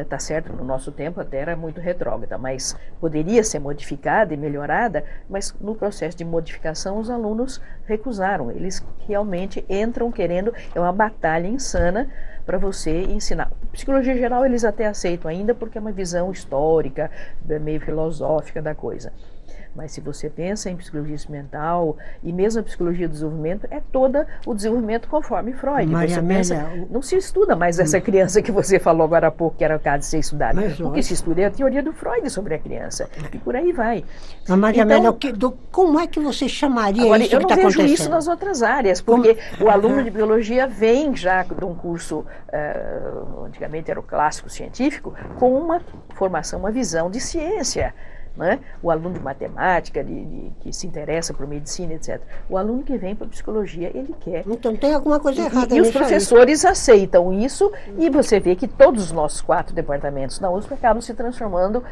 [SPEAKER 1] Tá certo, no nosso tempo até era muito retrógrada, mas poderia ser modificada e melhorada, mas no processo de modificação os alunos recusaram. Eles realmente entram querendo, é uma batalha insana para você ensinar. Psicologia geral eles até aceitam ainda porque é uma visão histórica, meio filosófica da coisa. Mas se você pensa em psicologia experimental e mesmo a psicologia do desenvolvimento, é todo o desenvolvimento conforme Freud.
[SPEAKER 2] Maria Amélia,
[SPEAKER 1] não se estuda mais essa criança que você falou agora há pouco, que era o caso de ser estudada. O que se estuda é a teoria do Freud sobre a criança. E por aí vai.
[SPEAKER 2] Maria Amélia, como é que você chamaria agora, isso que está acontecendo?
[SPEAKER 1] Eu não vejo isso nas outras áreas, porque o aluno de biologia vem já de um curso, antigamente era o clássico científico, com uma formação, uma visão de ciência. Né? O aluno de matemática, que se interessa por medicina, etc. O aluno que vem para psicologia, ele quer.
[SPEAKER 2] Então tem alguma coisa errada.
[SPEAKER 1] E os professores aceitam isso, e você vê que todos os nossos 4 departamentos na USP acabam se transformando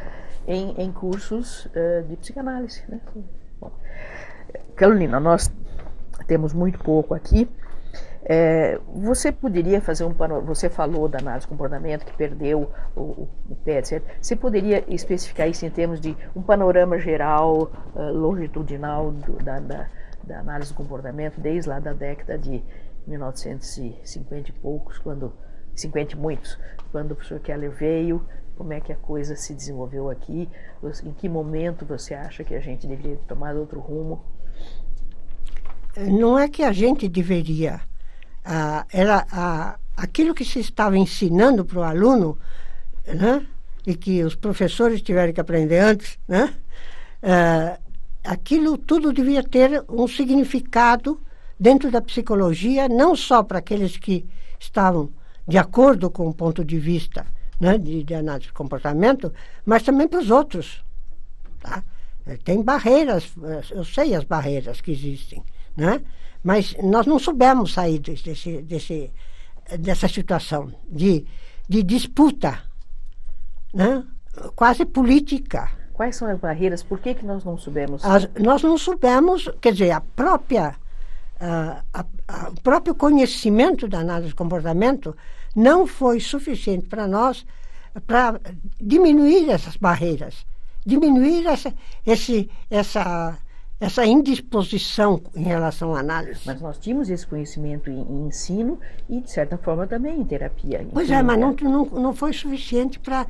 [SPEAKER 1] em cursos de psicanálise. Né? Bom, Carolina, nós temos muito pouco aqui. Você poderia fazer você falou da análise do comportamento que perdeu o pé, etc. Você poderia especificar isso em termos de um panorama geral, longitudinal da análise do comportamento, desde lá da década de 1950 e poucos, 50 e muitos, quando o professor Keller veio, como é que a coisa se desenvolveu aqui, em que momento você acha que a gente deveria tomar outro rumo?
[SPEAKER 2] Não é que a gente deveria... aquilo que se estava ensinando para o aluno, né, e que os professores tiveram que aprender antes, né, aquilo tudo devia ter um significado dentro da psicologia, não só para aqueles que estavam de acordo com o ponto de vista, né, de análise de comportamento, mas também para os outros. Tá? Tem barreiras, eu sei as barreiras que existem, né? Mas nós não soubemos sair dessa situação de disputa, né? Quase política.
[SPEAKER 1] Quais são as barreiras? Por que nós não soubemos?
[SPEAKER 2] Nós não soubemos, quer dizer, o próprio conhecimento da análise de comportamento não foi suficiente para nós para diminuir essas barreiras, diminuir essa indisposição em relação à análise.
[SPEAKER 1] Mas nós tínhamos esse conhecimento em ensino e, de certa forma, também em terapia.
[SPEAKER 2] Pois é, mas não foi suficiente para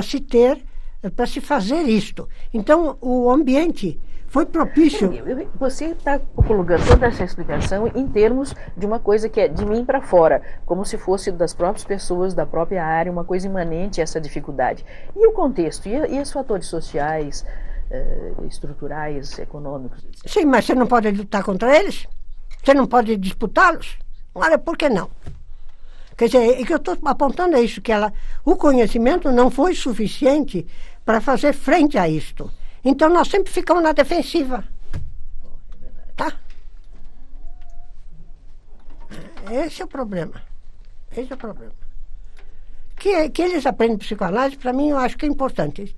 [SPEAKER 2] se fazer isto. Então, o ambiente foi propício...
[SPEAKER 1] Você está colocando toda essa explicação em termos de uma coisa que é de mim para fora, como se fosse das próprias pessoas, da própria área, uma coisa imanente a essa dificuldade. E o contexto? E os fatores sociais... estruturais, econômicos.
[SPEAKER 2] Sim, mas você não pode lutar contra eles? Você não pode disputá-los? Olha, por que não? Quer dizer, o que eu estou apontando é isso, que o conhecimento não foi suficiente para fazer frente a isto. Então nós sempre ficamos na defensiva. Tá? Esse é o problema. Esse é o problema. Que eles aprendem psicoanálise, para mim, eu acho que é importante.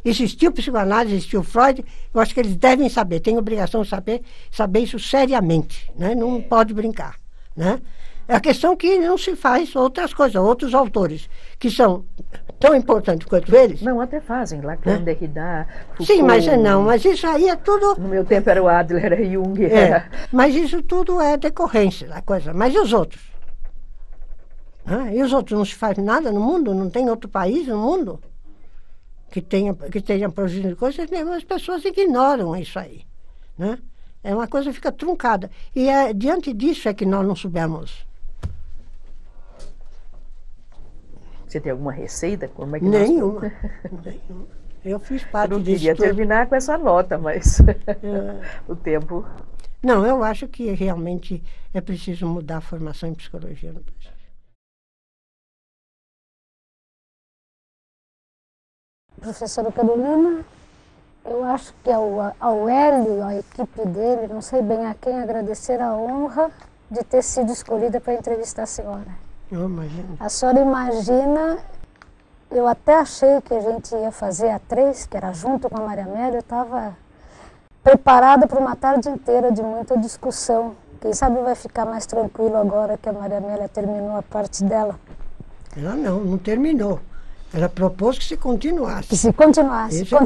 [SPEAKER 2] Existiu psicoanálise, existiu Freud, eu acho que eles devem saber, têm obrigação de saber isso seriamente, né? Não pode brincar, né? É a questão que não se faz outras coisas, outros autores, que são tão importantes quanto eles.
[SPEAKER 1] Não, até fazem, Lacan, Derrida, Foucault...
[SPEAKER 2] Sim, mas isso aí é tudo...
[SPEAKER 1] No meu tempo era o Adler, era Jung.
[SPEAKER 2] Mas isso tudo é decorrência da coisa. Mas e os outros? E os outros? Não se faz nada no mundo? Não tem outro país no mundo que esteja produzindo coisas? As pessoas ignoram isso aí, né? É uma coisa que fica truncada. E é diante disso é que nós não soubemos.
[SPEAKER 1] Você tem alguma receita? Como é que
[SPEAKER 2] Nenhuma. Nenhuma. Eu fiz parte
[SPEAKER 1] Eu não
[SPEAKER 2] disso
[SPEAKER 1] queria
[SPEAKER 2] tudo.
[SPEAKER 1] terminar com essa nota, mas o tempo...
[SPEAKER 2] Não, eu acho que realmente é preciso mudar a formação em psicologia no Brasil.
[SPEAKER 3] Professora Carolina, eu acho que ao Hélio e à equipe dele, não sei bem a quem agradecer a honra de ter sido escolhida para entrevistar a senhora.
[SPEAKER 2] Eu imagino.
[SPEAKER 3] A senhora imagina, eu até achei que a gente ia fazer a 3, que era junto com a Maria Amélia, eu estava preparada para uma tarde inteira de muita discussão. Quem sabe vai ficar mais tranquilo agora que a Maria Amélia terminou a parte dela.
[SPEAKER 2] Ela não terminou. Ela propôs que se continuasse.
[SPEAKER 3] Que se continuasse,
[SPEAKER 2] Isso eu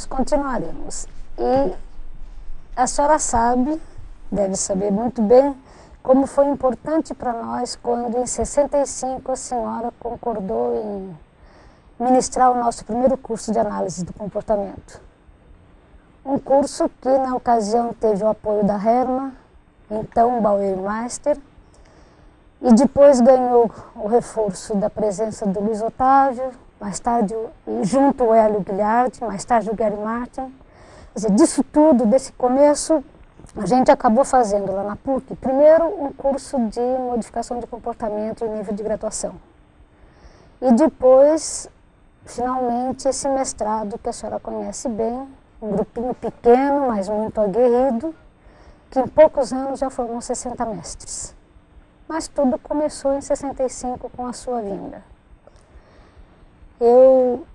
[SPEAKER 3] continuaremos. E a senhora sabe, deve saber muito bem, como foi importante para nós quando em 65 a senhora concordou em ministrar o nosso primeiro curso de análise do comportamento. Um curso que na ocasião teve o apoio da Herma, então Bauer-Meister, e depois ganhou o reforço da presença do Luiz Otávio, mais tarde junto o Hélio Guilherme, mais tarde o Gary Martin. Quer dizer, disso tudo, desse começo, a gente acabou fazendo lá na PUC, primeiro um curso de modificação de comportamento em nível de graduação. E depois, finalmente, esse mestrado que a senhora conhece bem, um grupinho pequeno, mas muito aguerrido, que em poucos anos já formou 60 mestres. Mas tudo começou em 65 com a sua vinda. Eu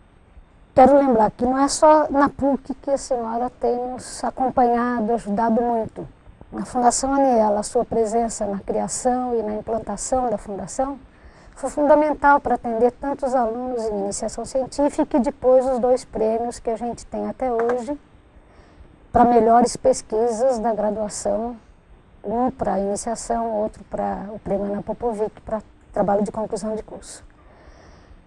[SPEAKER 3] quero lembrar que não é só na PUC que a senhora tem nos acompanhado, ajudado muito. Na Fundação Aniela, a sua presença na criação e na implantação da Fundação foi fundamental para atender tantos alunos em iniciação científica e depois os 2 prêmios que a gente tem até hoje para melhores pesquisas da graduação, um para iniciação, outro para o prêmio Ana Popovic, para trabalho de conclusão de curso.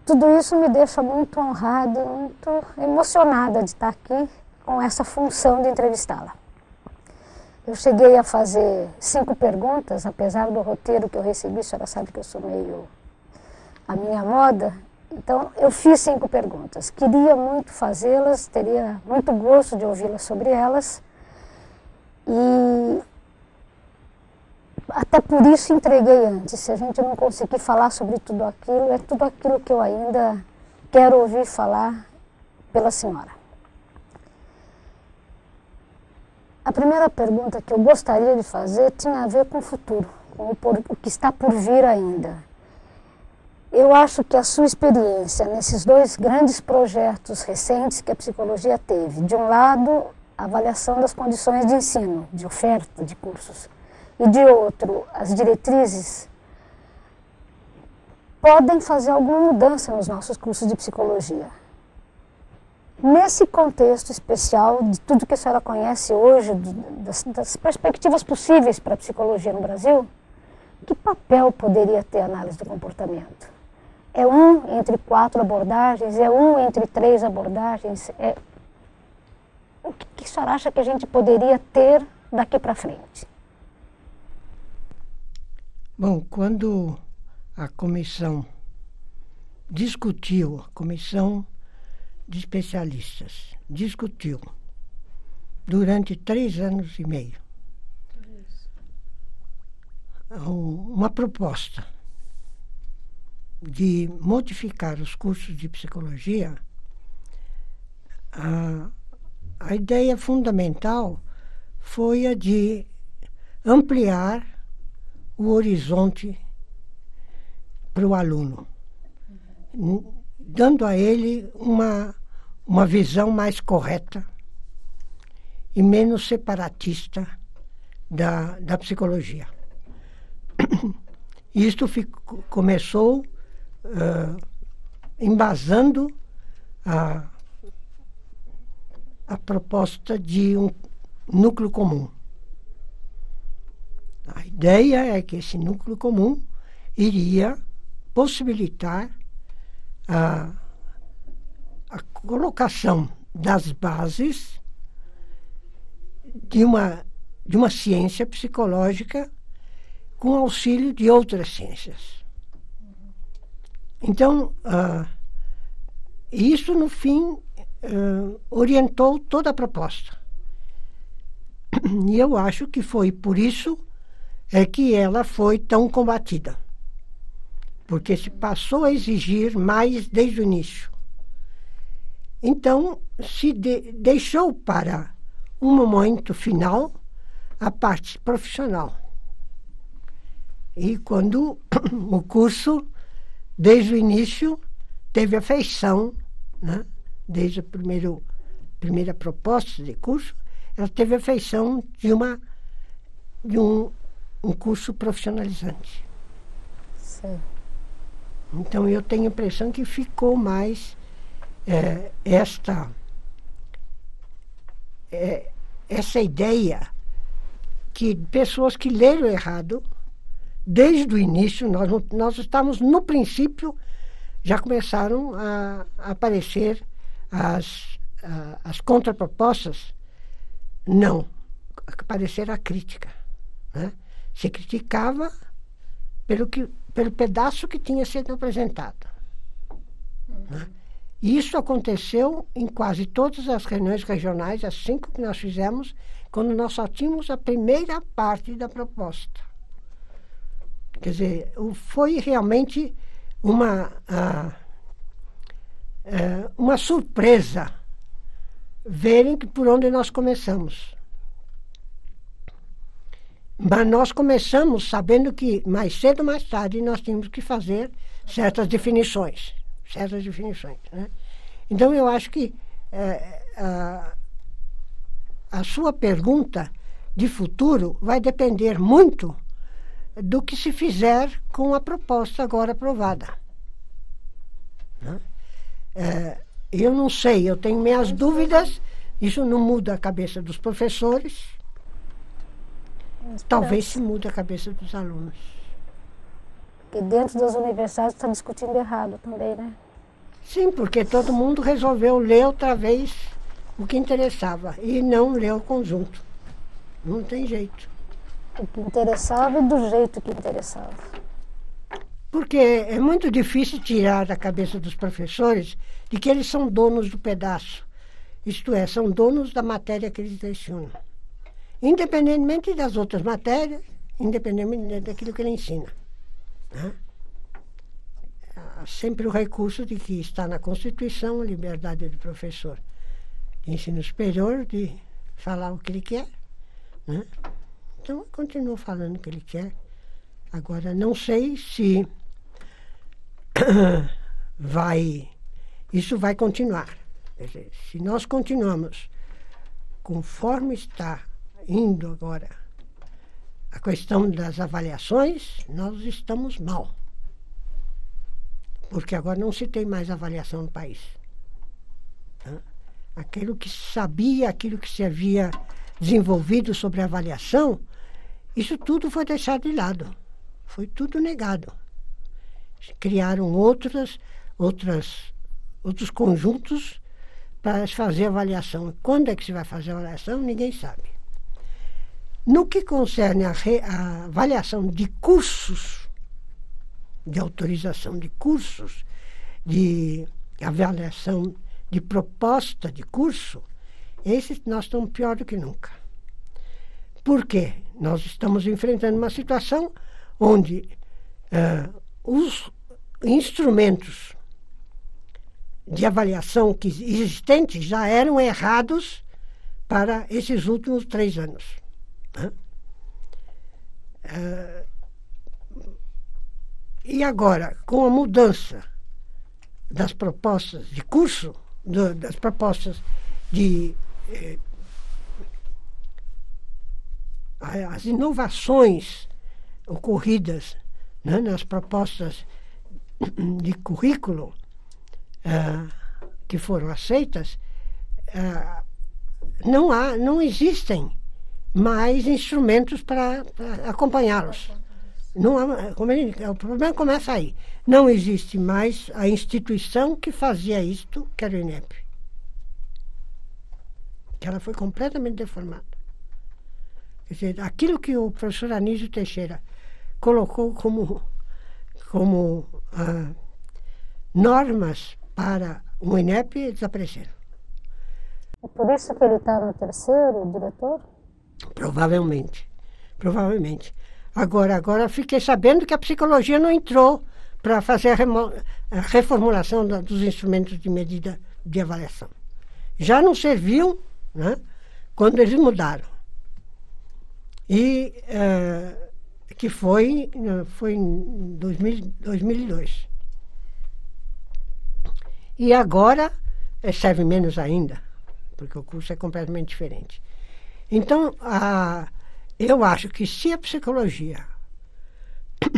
[SPEAKER 3] Tudo isso me deixa muito honrada e muito emocionada de estar aqui com essa função de entrevistá-la. Eu cheguei a fazer 5 perguntas, apesar do roteiro que eu recebi, a senhora sabe que eu sou meio a minha moda, então eu fiz 5 perguntas. Queria muito fazê-las, teria muito gosto de ouvi-las sobre elas e até por isso entreguei antes. Se a gente não conseguir falar sobre tudo aquilo, é tudo aquilo que eu ainda quero ouvir falar pela senhora. A primeira pergunta que eu gostaria de fazer tinha a ver com o futuro, com o que está por vir ainda. Eu acho que a sua experiência nesses 2 grandes projetos recentes que a psicologia teve, de um lado, a avaliação das condições de ensino, de oferta de cursos, e de outro, as diretrizes, podem fazer alguma mudança nos nossos cursos de psicologia. Nesse contexto especial, de tudo que a senhora conhece hoje, das perspectivas possíveis para a psicologia no Brasil, que papel poderia ter a análise do comportamento? É um entre 4 abordagens? É um entre 3 abordagens? O que a senhora acha que a gente poderia ter daqui para frente?
[SPEAKER 2] Bom, quando a comissão discutiu, a comissão de especialistas discutiu durante 3 anos e meio uma proposta de modificar os cursos de psicologia, a ideia fundamental foi a de ampliar o horizonte para o aluno, dando a ele uma visão mais correta e menos separatista da psicologia. Isto começou embasando a proposta de um núcleo comum. A ideia é que esse núcleo comum iria possibilitar a colocação das bases de uma de uma ciência psicológica com auxílio de outras ciências. Então, isso, no fim, orientou toda a proposta. E eu acho que foi por isso que ela foi tão combatida. Porque se passou a exigir mais desde o início. Então, se deixou para um momento final a parte profissional. E quando o curso, desde o início, teve a feição, né? Desde a primeira proposta de curso, ela teve a feição de um curso profissionalizante.
[SPEAKER 3] Sim.
[SPEAKER 2] Então, eu tenho a impressão que ficou mais essa ideia que pessoas que leram errado, desde o início, nós estamos no princípio, já começaram a aparecer as contrapropostas. Não, aparecer a crítica, né? Se criticava pelo pedaço que tinha sido apresentado. Né? Isso aconteceu em quase todas as reuniões regionais, as 5 que nós fizemos, quando nós só tínhamos a primeira parte da proposta. Quer dizer, foi realmente uma surpresa verem que por onde nós começamos. Mas nós começamos sabendo que mais cedo ou mais tarde nós tínhamos que fazer certas definições. Né? Então, eu acho que a sua pergunta de futuro vai depender muito do que se fizer com a proposta agora aprovada. Né? Eu não sei, eu tenho minhas dúvidas, isso não muda a cabeça dos professores, talvez se mude a cabeça dos alunos.
[SPEAKER 3] Porque dentro das universidades está discutindo errado também, né?
[SPEAKER 2] Sim, porque todo mundo resolveu ler outra vez o que interessava e não ler o conjunto. Não tem jeito.
[SPEAKER 3] O que interessava e do jeito que interessava.
[SPEAKER 2] Porque é muito difícil tirar da cabeça dos professores de que eles são donos do pedaço. Isto é, são donos da matéria que eles lecionam. Independentemente das outras matérias, independentemente daquilo que ele ensina. Né? Há sempre o recurso de que está na Constituição a liberdade do professor de ensino superior de falar o que ele quer. Né? Então, eu continuo falando o que ele quer. Agora, não sei se isso vai continuar. Quer dizer, se nós continuamos conforme está indo agora a questão das avaliações, nós estamos mal. Porque agora não se tem mais avaliação no país. Né? Aquilo que se sabia, aquilo que se havia desenvolvido sobre a avaliação, isso tudo foi deixado de lado. Foi tudo negado. Criaram outros conjuntos para fazer avaliação. Quando é que se vai fazer a avaliação, ninguém sabe. No que concerne a avaliação de cursos, de autorização de cursos, de avaliação de proposta de curso, esses nós estamos pior do que nunca. Por quê? Nós estamos enfrentando uma situação onde os instrumentos de avaliação que existentes já eram errados para esses últimos 3 anos. Né? E agora, com a mudança das propostas de curso, das propostas de as inovações ocorridas, né, nas propostas de currículo que foram aceitas, não existem mais instrumentos para acompanhá-los. O problema começa aí. Não existe mais a instituição que fazia isto, que era o INEP. Que ela foi completamente deformada. Quer dizer, aquilo que o professor Anísio Teixeira colocou como normas para o INEP desapareceram.
[SPEAKER 3] É por isso que ele está no terceiro, diretor?
[SPEAKER 2] Provavelmente. Provavelmente. Agora fiquei sabendo que a psicologia não entrou para fazer a reformulação dos instrumentos de medida de avaliação. Já não serviam, né, quando eles mudaram. E que foi em 2002. E agora serve menos ainda, porque o curso é completamente diferente. Então, eu acho que se a psicologia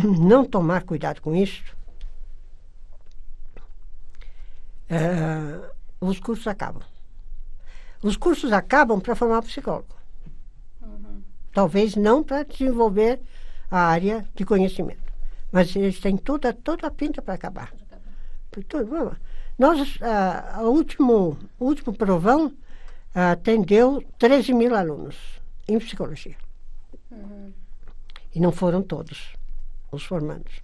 [SPEAKER 2] não tomar cuidado com isso, os cursos acabam. Os cursos acabam para formar psicólogo. Talvez não para desenvolver a área de conhecimento. Mas eles têm toda a pinta para acabar. Nós, o último provão atendeu 13 mil alunos em psicologia. E não foram todos os formandos.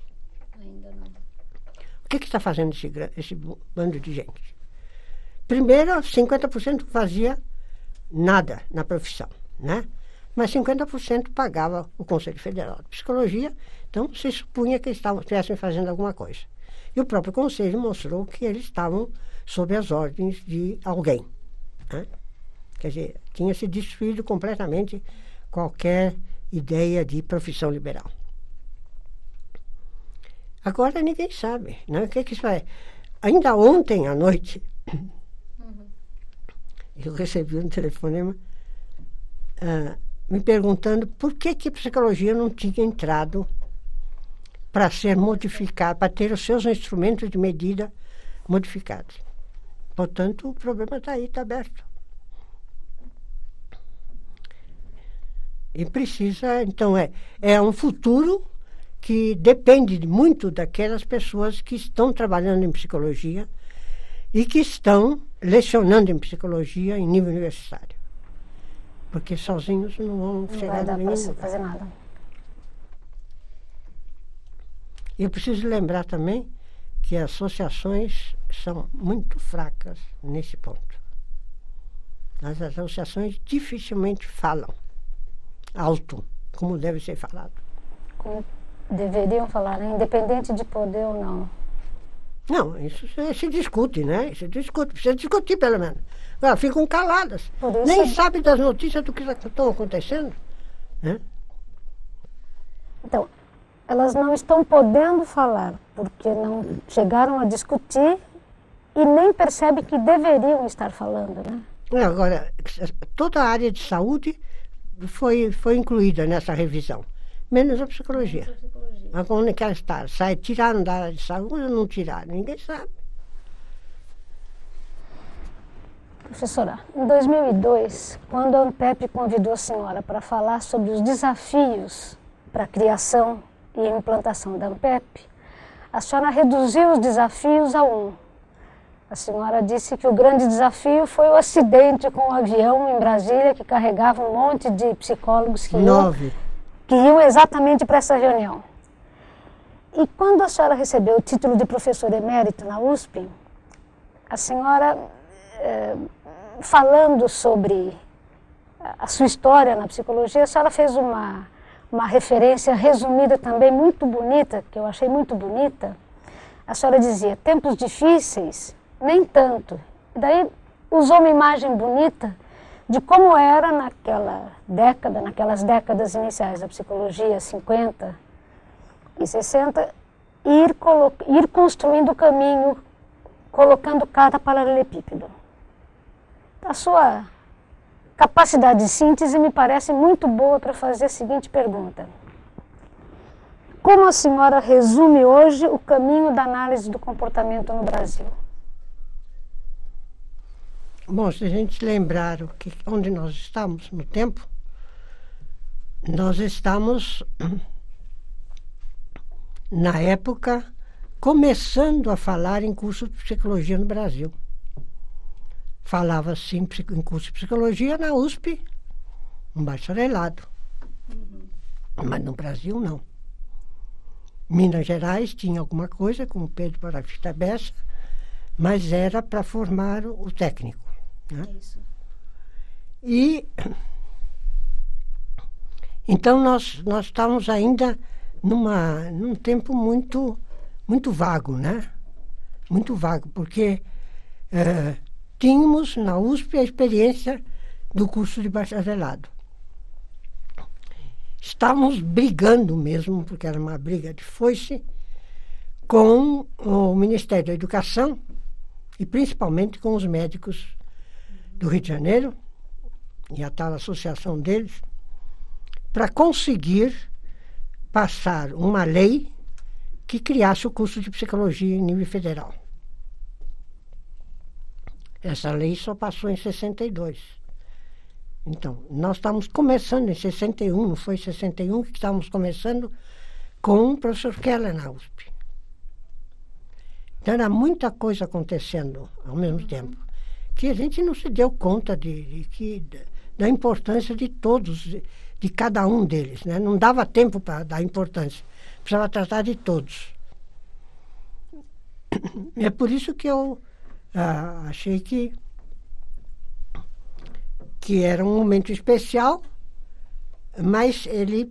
[SPEAKER 3] Ainda não.
[SPEAKER 2] O que está fazendo esse bando de gente? Primeiro, 50% fazia nada na profissão, né? Mas 50% pagava o Conselho Federal de Psicologia, então se supunha que eles estivessem fazendo alguma coisa. E o próprio Conselho mostrou que eles estavam sob as ordens de alguém, né? Quer dizer, tinha se destruído completamente qualquer ideia de profissão liberal. Agora ninguém sabe, né? O que isso é? Ainda ontem à noite, eu recebi um telefonema me perguntando por que a psicologia não tinha entrado para ser modificada, para ter os seus instrumentos de medida modificados. Portanto, o problema está aí, está aberto. E precisa, então, é um futuro que depende muito daquelas pessoas que estão trabalhando em psicologia e que estão lecionando em psicologia em nível universitário. Porque sozinhos não vão chegar a nenhum lugar.
[SPEAKER 3] Não vai dar para fazer nada.
[SPEAKER 2] Eu preciso lembrar também que as associações são muito fracas nesse ponto. As associações dificilmente falam alto, como deve ser falado.
[SPEAKER 3] Como deveriam falar, né? Independente de poder ou não.
[SPEAKER 2] Não, isso se discute, né? Isso discute, precisa discutir pelo menos. Agora, ficam caladas. Nem sabem das notícias do que estão acontecendo. Né?
[SPEAKER 3] Então, elas não estão podendo falar, porque não chegaram a discutir e nem percebem que deveriam estar falando, né?
[SPEAKER 2] Agora, toda a área de saúde foi incluída nessa revisão, menos a psicologia. Mas onde que ela está? Tiraram da área de saúde ou não tiraram? Ninguém sabe.
[SPEAKER 3] Professora, em 2002, quando a ANPEP convidou a senhora para falar sobre os desafios para a criação e implantação da ANPEP, a senhora reduziu os desafios a um. A senhora disse que o grande desafio foi o acidente com o avião em Brasília, que carregava um monte de psicólogos que iam exatamente para essa reunião. E quando a senhora recebeu o título de professor emérito na USP, a senhora, falando sobre a sua história na psicologia, a senhora fez uma referência resumida também muito bonita, que eu achei muito bonita. A senhora dizia, tempos difíceis, nem tanto. E daí usou uma imagem bonita de como era naquelas décadas iniciais da psicologia, 50 e 60, ir construindo o caminho, colocando cada paralelepípedo. A sua capacidade de síntese me parece muito boa para fazer a seguinte pergunta. Como a senhora resume hoje o caminho da análise do comportamento no Brasil?
[SPEAKER 2] Bom, se a gente lembrar onde nós estamos no tempo, nós estamos, na época, começando a falar em curso de psicologia no Brasil. Falava-se em curso de psicologia na USP, um bacharelado. Mas no Brasil, não. Minas Gerais tinha alguma coisa, como Pedro Parafita Bessa, mas era para formar o técnico. Né?
[SPEAKER 4] Isso.
[SPEAKER 2] E então nós estávamos ainda num tempo muito vago, né? Muito vago, porque tínhamos na USP a experiência do curso de bacharelado. Estávamos brigando mesmo, porque era uma briga de foice, com o Ministério da Educação e principalmente com os médicos do Rio de Janeiro e a tal associação deles, para conseguir passar uma lei que criasse o curso de psicologia em nível federal. Essa lei só passou em 62. Então, nós estávamos começando em 61, não foi em 61 que estávamos começando com o professor Keller na USP. Então, era muita coisa acontecendo ao mesmo tempo, que a gente não se deu conta da importância de todos, de cada um deles. Né? Não dava tempo para dar importância, precisava tratar de todos. É por isso que eu achei que era um momento especial, mas ele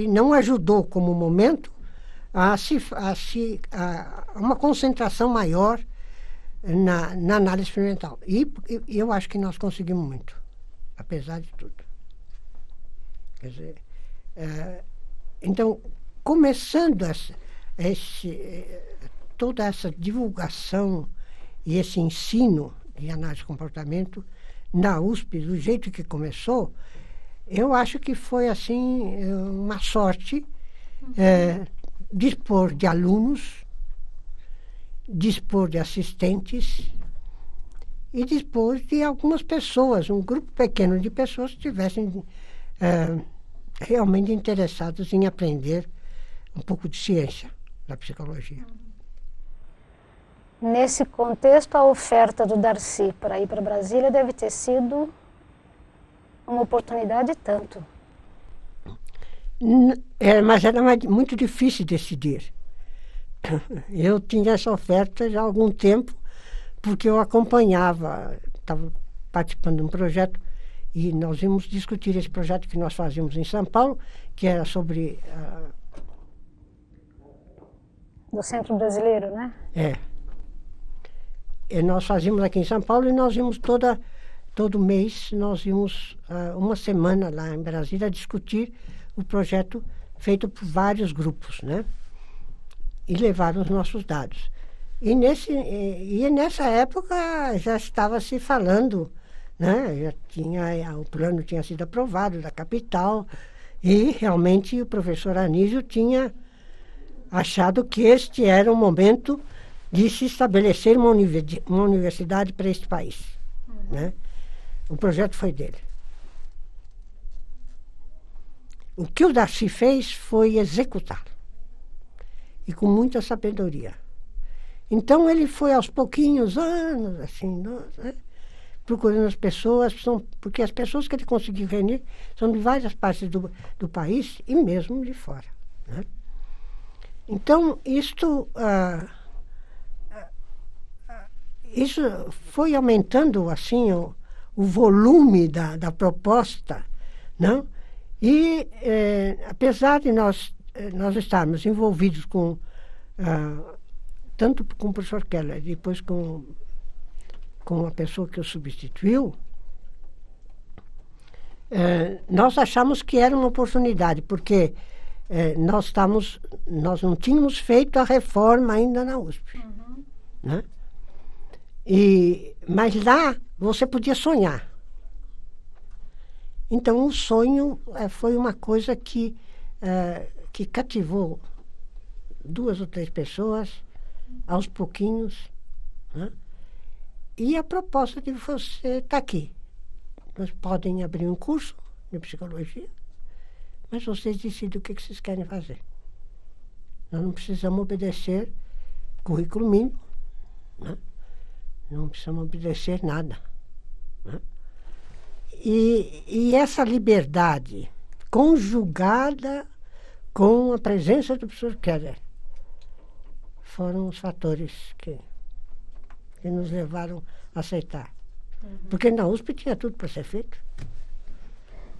[SPEAKER 2] não ajudou como momento a uma concentração maior na análise experimental. E eu acho que nós conseguimos muito, apesar de tudo. Quer dizer, então, começando toda essa divulgação e esse ensino de análise de comportamento na USP, do jeito que começou, eu acho que foi, assim, uma sorte dispor de alunos, dispor de assistentes e dispor de algumas pessoas, um grupo pequeno de pessoas que estivessem realmente interessados em aprender um pouco de ciência da psicologia.
[SPEAKER 3] Nesse contexto, a oferta do Darcy para ir para Brasília deve ter sido uma oportunidade tanto.
[SPEAKER 2] Mas era muito difícil decidir. Eu tinha essa oferta já há algum tempo, porque eu acompanhava, estava participando de um projeto, e nós íamos discutir esse projeto que nós fazíamos em São Paulo, que era sobre...
[SPEAKER 3] Do Centro Brasileiro, né?
[SPEAKER 2] Nós fazíamos aqui em São Paulo e nós íamos todo mês, nós íamos uma semana lá em Brasília discutir o projeto feito por vários grupos, né? E levar os nossos dados. E nessa época já estava se falando, né? O plano tinha sido aprovado da capital e realmente o professor Anísio tinha achado que este era o momento de se estabelecer uma universidade para este país. Né? O projeto foi dele. O que o Darcy fez foi executar. E com muita sabedoria. Então ele foi aos pouquinhos, anos, assim, né? Procurando as pessoas, porque as pessoas que ele conseguiu reunir são de várias partes do país e mesmo de fora. Né? Então, isso foi aumentando assim o volume da proposta, não? E apesar de nós estarmos envolvidos tanto com o professor Keller e depois com a pessoa que o substituiu, nós achamos que era uma oportunidade, porque nós não tínhamos feito a reforma ainda na USP. Uhum. Né? Mas lá você podia sonhar. Então o sonho foi uma coisa que cativou 2 ou 3 pessoas aos pouquinhos. Né? E a proposta de você estar aqui. Nós podem abrir um curso de psicologia, mas vocês decidem o que vocês querem fazer. Nós não precisamos obedecer currículo mínimo, né? Não precisamos obedecer nada. Né? E essa liberdade conjugada com a presença do professor Keller. Foram os fatores que nos levaram a aceitar. Porque na USP tinha tudo para ser feito.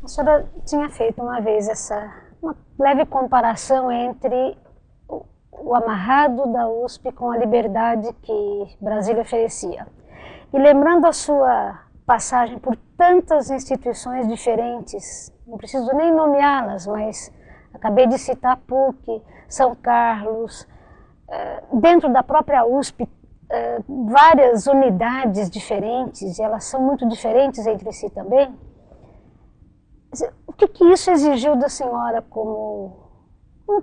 [SPEAKER 3] A senhora tinha feito uma vez uma leve comparação entre o amarrado da USP com a liberdade que Brasília oferecia. E lembrando a sua passagem por tantas instituições diferentes, não preciso nem nomeá-las, mas acabei de citar PUC, São Carlos, dentro da própria USP, várias unidades diferentes, e elas são muito diferentes entre si também. O que isso exigiu da senhora como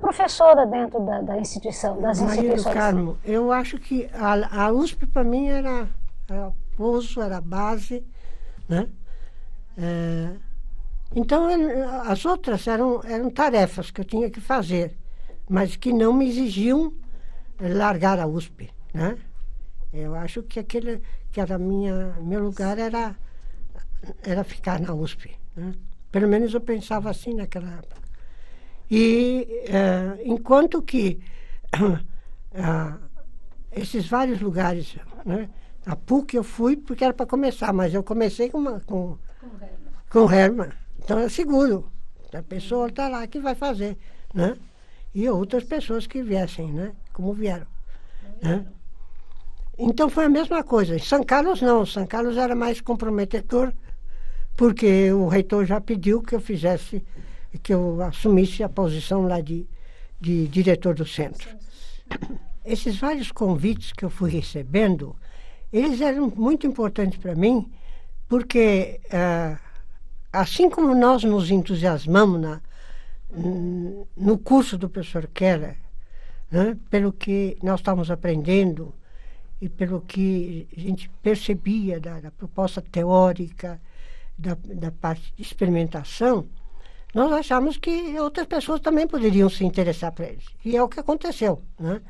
[SPEAKER 3] professora dentro da instituição, das instituições?
[SPEAKER 2] Maria do Carmo, eu acho que a USP para mim era pouso, era a base, né? Então as outras eram tarefas que eu tinha que fazer, mas que não me exigiam largar a USP, né? Eu acho que era meu lugar era ficar na USP, né? Pelo menos eu pensava assim naquela época. E enquanto que esses vários lugares, né? A PUC eu fui porque era para começar, mas eu comecei com o Hermann. Então é seguro. A pessoa está lá que vai fazer, né? E outras pessoas que viessem, né? Como vieram, né? Então foi a mesma coisa. Em São Carlos não. São Carlos era mais comprometedor, porque o reitor já pediu que eu assumisse a posição lá de diretor do centro. Esses vários convites que eu fui recebendo, eles eram muito importantes para mim, porque assim como nós nos entusiasmamos no curso do professor Keller, né, pelo que nós estávamos aprendendo e pelo que a gente percebia da proposta teórica, da parte de experimentação, nós achamos que outras pessoas também poderiam se interessar por eles. E é o que aconteceu, né?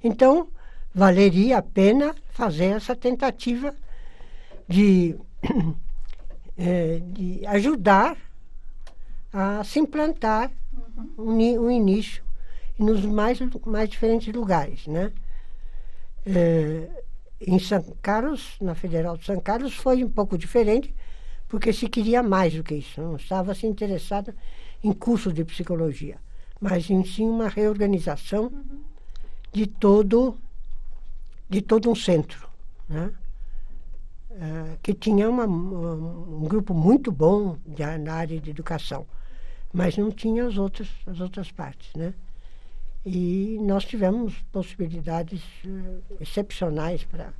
[SPEAKER 2] Então, valeria a pena fazer essa tentativa de ajudar a se implantar um início nos mais diferentes lugares, né? Em São Carlos, na Federal de São Carlos, foi um pouco diferente, porque se queria mais do que isso. Não estava se interessado em curso de psicologia, mas em sim uma reorganização de todo um centro, né? Que tinha um grupo muito bom na área de educação, mas não tinha as outras partes, né? E nós tivemos possibilidades excepcionais para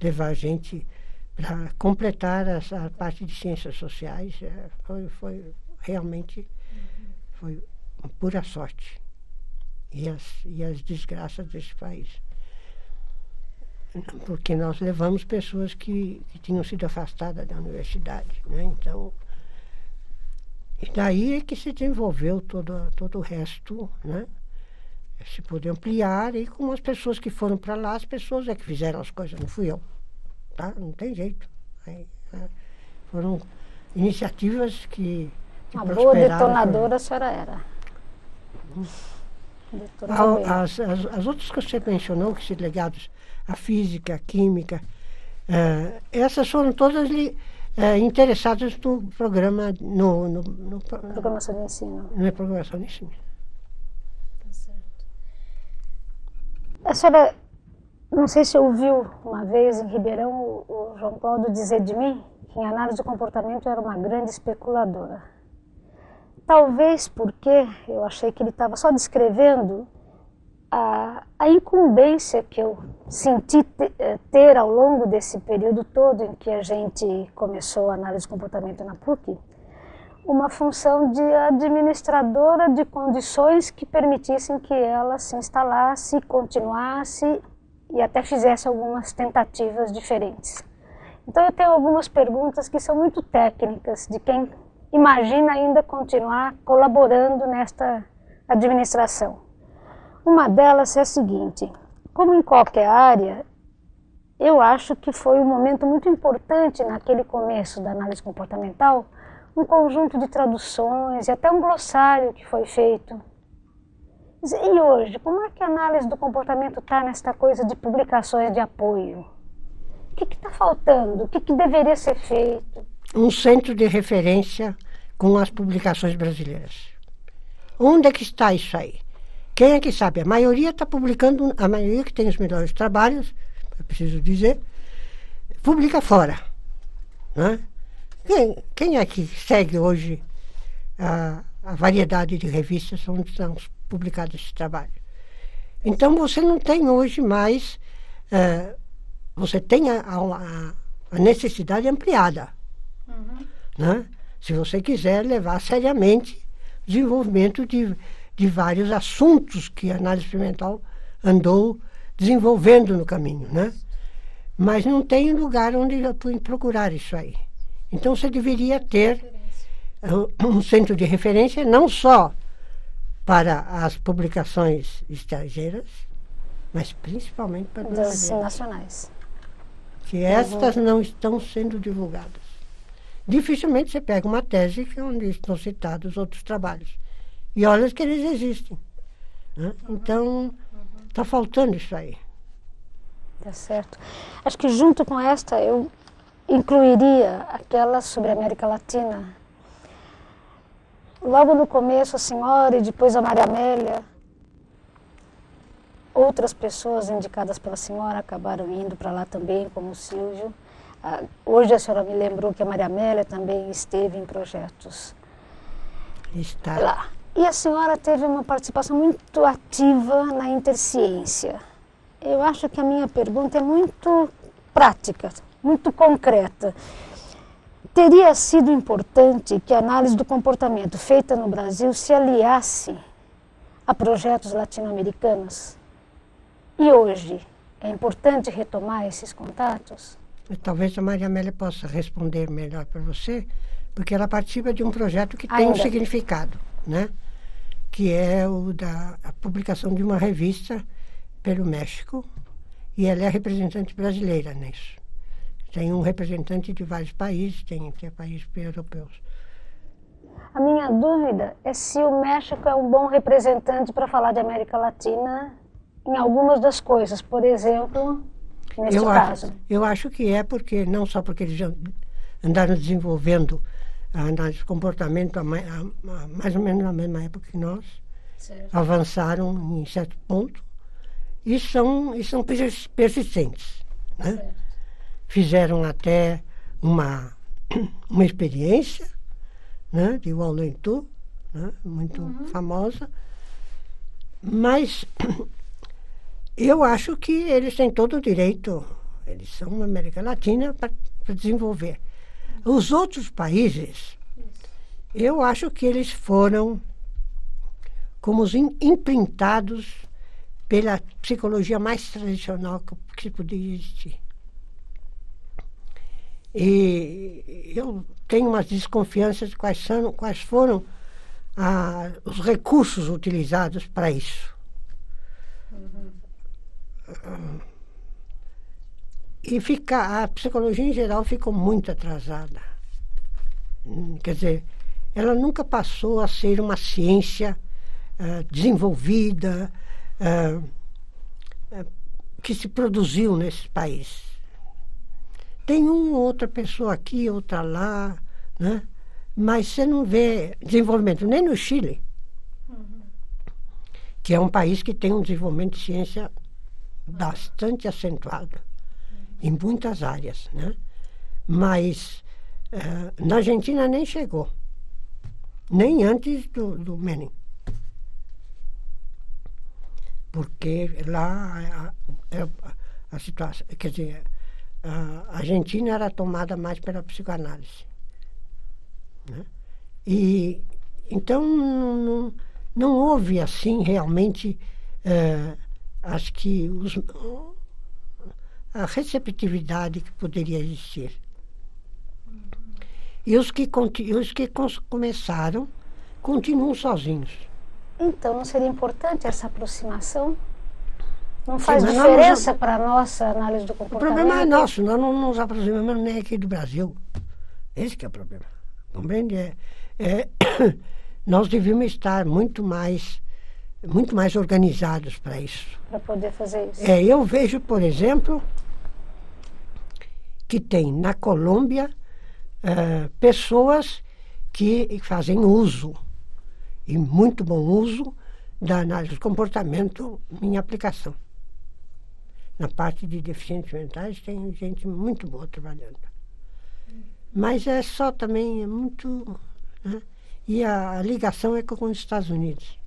[SPEAKER 2] levar a gente para completar essa parte de ciências sociais. Foi realmente foi uma pura sorte. E as desgraças desse país. Porque nós levamos pessoas que tinham sido afastadas da universidade, né? Então, e daí é que se desenvolveu todo o resto, né? Se poder ampliar, e com as pessoas que foram para lá, as pessoas é que fizeram as coisas, não fui eu, tá? Não tem jeito. Foram iniciativas que
[SPEAKER 3] uma boa detonadora a senhora era.
[SPEAKER 2] As outras que você mencionou, que se ligados à física, à química, essas foram todas interessadas no programa,
[SPEAKER 3] programação de ensino.
[SPEAKER 2] Na programação de ensino.
[SPEAKER 3] A senhora, não sei se ouviu uma vez em Ribeirão o João Cláudio dizer de mim que em análise de comportamento eu era uma grande especuladora. Talvez porque eu achei que ele estava só descrevendo a incumbência que eu senti ter ao longo desse período todo em que a gente começou a análise de comportamento na PUC, uma função de administradora de condições que permitissem que ela se instalasse, continuasse e até fizesse algumas tentativas diferentes. Então eu tenho algumas perguntas que são muito técnicas, de quem imagina ainda continuar colaborando nesta administração. Uma delas é a seguinte: como em qualquer área, eu acho que foi um momento muito importante naquele começo da análise comportamental, um conjunto de traduções e até um glossário que foi feito. E hoje, como é que a análise do comportamento está nesta coisa de publicações de apoio? O que está faltando? O que deveria ser feito?
[SPEAKER 2] Um centro de referência com as publicações brasileiras. Onde é que está isso aí? Quem é que sabe? A maioria está publicando, a maioria que tem os melhores trabalhos, é preciso dizer, publica fora. Né? Quem é que segue hoje a variedade de revistas onde estão publicados esses trabalhos? Então você não tem hoje mais, você tem a necessidade ampliada. Né? Se você quiser levar seriamente o desenvolvimento de vários assuntos que a análise experimental andou desenvolvendo no caminho, né? Mas não tem lugar onde procurar isso aí. Então você deveria ter um centro de referência não só para as publicações estrangeiras, mas principalmente para as
[SPEAKER 3] das nacionais.
[SPEAKER 2] Que estas não estão sendo divulgadas. Dificilmente você pega uma tese onde estão citados outros trabalhos. E olha que eles existem. Né? Então, está faltando isso aí.
[SPEAKER 3] Tá certo. Acho que junto com esta eu incluiria aquela sobre a América Latina. Logo no começo a senhora e depois a Maria Amélia, outras pessoas indicadas pela senhora acabaram indo para lá também, como o Silvio. Hoje a senhora me lembrou que a Maria Amélia também esteve em projetos
[SPEAKER 2] Está
[SPEAKER 3] lá. E a senhora teve uma participação muito ativa na Interciência. Eu acho que a minha pergunta é muito prática, muito concreta. Teria sido importante que a análise do comportamento feita no Brasil se aliasse a projetos latino-americanos? E hoje, é importante retomar esses contatos?
[SPEAKER 2] Talvez a Maria Amélia possa responder melhor para você, porque ela participa de um projeto que tem um significado, né? Que é a publicação de uma revista pelo México, e ela é a representante brasileira nisso. Tem um representante de vários países, tem países europeus.
[SPEAKER 3] A minha dúvida é se o México é um bom representante para falar de América Latina em algumas das coisas, por exemplo, neste caso.
[SPEAKER 2] Eu acho que é porque, não só porque eles já andaram desenvolvendo a análise de comportamento mais ou menos na mesma época que nós, certo. Avançaram em certo ponto e são persistentes. Né? Fizeram até uma experiência, né, de Wall-E, né, muito famosa, mas eu acho que eles têm todo o direito, eles são uma América Latina para desenvolver. Os outros países, eu acho que eles foram como imprintados pela psicologia mais tradicional que podia existir. E eu tenho umas desconfianças de quais foram os recursos utilizados para isso. E a psicologia em geral ficou muito atrasada. Quer dizer, ela nunca passou a ser uma ciência desenvolvida que se produziu nesse país. Tem uma outra pessoa aqui, outra lá, né? Mas você não vê desenvolvimento nem no Chile, que é um país que tem um desenvolvimento de ciência bastante acentuado em muitas áreas, né? Mas na Argentina nem chegou, nem antes do Menem, porque lá a situação, quer dizer, a Argentina era tomada mais pela psicoanálise, né? E então não houve assim realmente, acho que a receptividade que poderia existir. E os que começaram continuam sozinhos.
[SPEAKER 3] Então não seria importante essa aproximação? Não faz diferença para a nossa análise do comportamento?
[SPEAKER 2] O problema é nosso, nós não nos aproximamos nem aqui do Brasil. Esse que é o problema. Compreende? Nós devíamos estar muito mais organizados para isso.
[SPEAKER 3] Para poder fazer isso.
[SPEAKER 2] Eu vejo, por exemplo, que tem na Colômbia pessoas que fazem uso, e muito bom uso, da análise do comportamento em aplicação. Na parte de deficientes mentais tem gente muito boa trabalhando. Mas é só também, é muito... Né? E a ligação é com os Estados Unidos.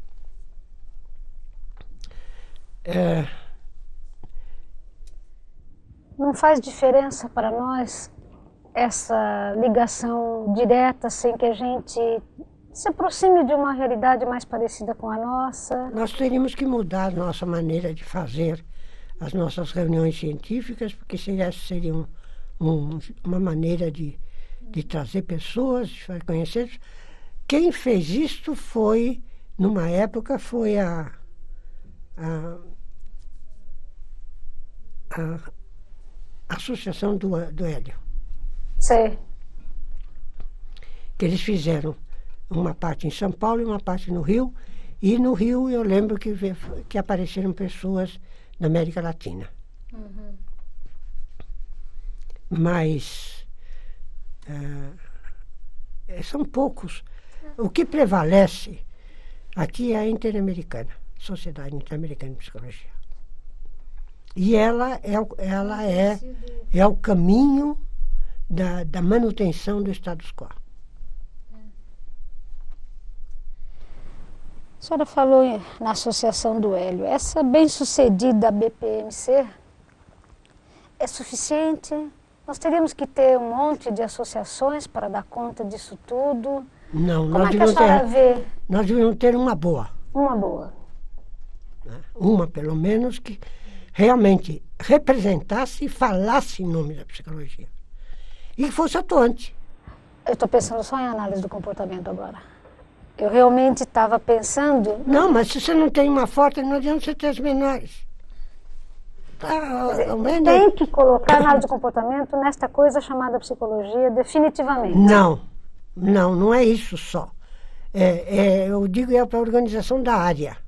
[SPEAKER 3] Não faz diferença para nós essa ligação direta, sem que a gente se aproxime de uma realidade mais parecida com a nossa?
[SPEAKER 2] Nós teríamos que mudar a nossa maneira de fazer as nossas reuniões científicas, porque essa seria uma maneira de trazer pessoas, de conhecer. Quem fez isto foi, numa época, foi a Associação do Hélio.
[SPEAKER 3] Sei.
[SPEAKER 2] Que eles fizeram uma parte em São Paulo e uma parte no Rio. E no Rio eu lembro que apareceram pessoas da América Latina.
[SPEAKER 3] Uhum.
[SPEAKER 2] Mas são poucos. O que prevalece aqui é a Interamericana, Sociedade Interamericana de Psicologia. E ela é o caminho da manutenção do status quo.
[SPEAKER 3] A senhora falou na Associação do Hélio. Essa bem-sucedida BPMC é suficiente? Nós teríamos que ter um monte de associações para dar conta disso tudo?
[SPEAKER 2] Não,
[SPEAKER 3] Como é que a senhora vê?
[SPEAKER 2] Nós devíamos ter uma boa.
[SPEAKER 3] Uma boa.
[SPEAKER 2] Uma, pelo menos, que realmente representasse e falasse em nome da psicologia. E que fosse atuante.
[SPEAKER 3] Eu estou pensando só em análise do comportamento agora. Eu realmente estava pensando...
[SPEAKER 2] Não, mas se você não tem uma forte, não adianta você ter as menores.
[SPEAKER 3] Tem que colocar a análise do comportamento nesta coisa chamada psicologia definitivamente.
[SPEAKER 2] Não é isso só. Eu digo para a organização da área.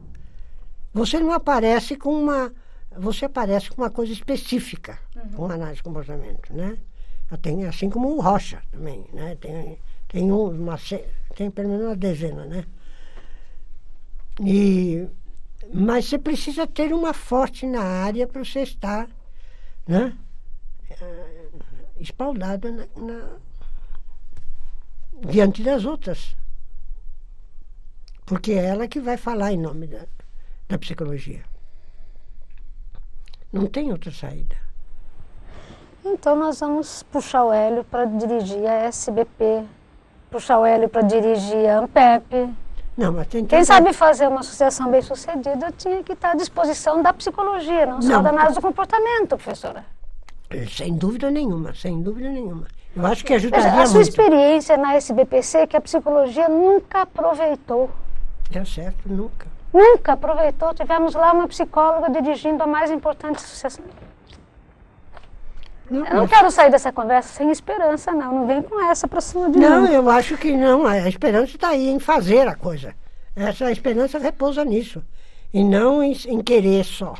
[SPEAKER 2] Você não aparece com uma... Você aparece com uma coisa específica, com análise de comportamento, né? Tem, assim como o Rocha também, né? Tem pelo menos uma dezena, né? Mas você precisa ter uma forte na área para você estar, né? Espaldado diante das outras. Porque é ela que vai falar em nome da psicologia. Não tem outra saída.
[SPEAKER 3] Então nós vamos puxar o Hélio para dirigir a SBP, puxar o Hélio para dirigir a ANPEP.
[SPEAKER 2] Não, mas
[SPEAKER 3] Quem sabe fazer uma associação bem-sucedida tinha que estar à disposição da psicologia, não só da análise do comportamento, professora.
[SPEAKER 2] Sem dúvida nenhuma, sem dúvida nenhuma. Eu acho que ajudaria
[SPEAKER 3] muito. A sua
[SPEAKER 2] muito.
[SPEAKER 3] experiência na SBPC é que a psicologia nunca aproveitou.
[SPEAKER 2] É certo, nunca.
[SPEAKER 3] Nunca aproveitou. Tivemos lá uma psicóloga dirigindo a mais importante associação. Eu não quero sair dessa conversa sem esperança, não. Não vem com essa para cima de mim.
[SPEAKER 2] Não, eu acho que não. A esperança está aí em fazer a coisa. Essa esperança repousa nisso. E não em querer só.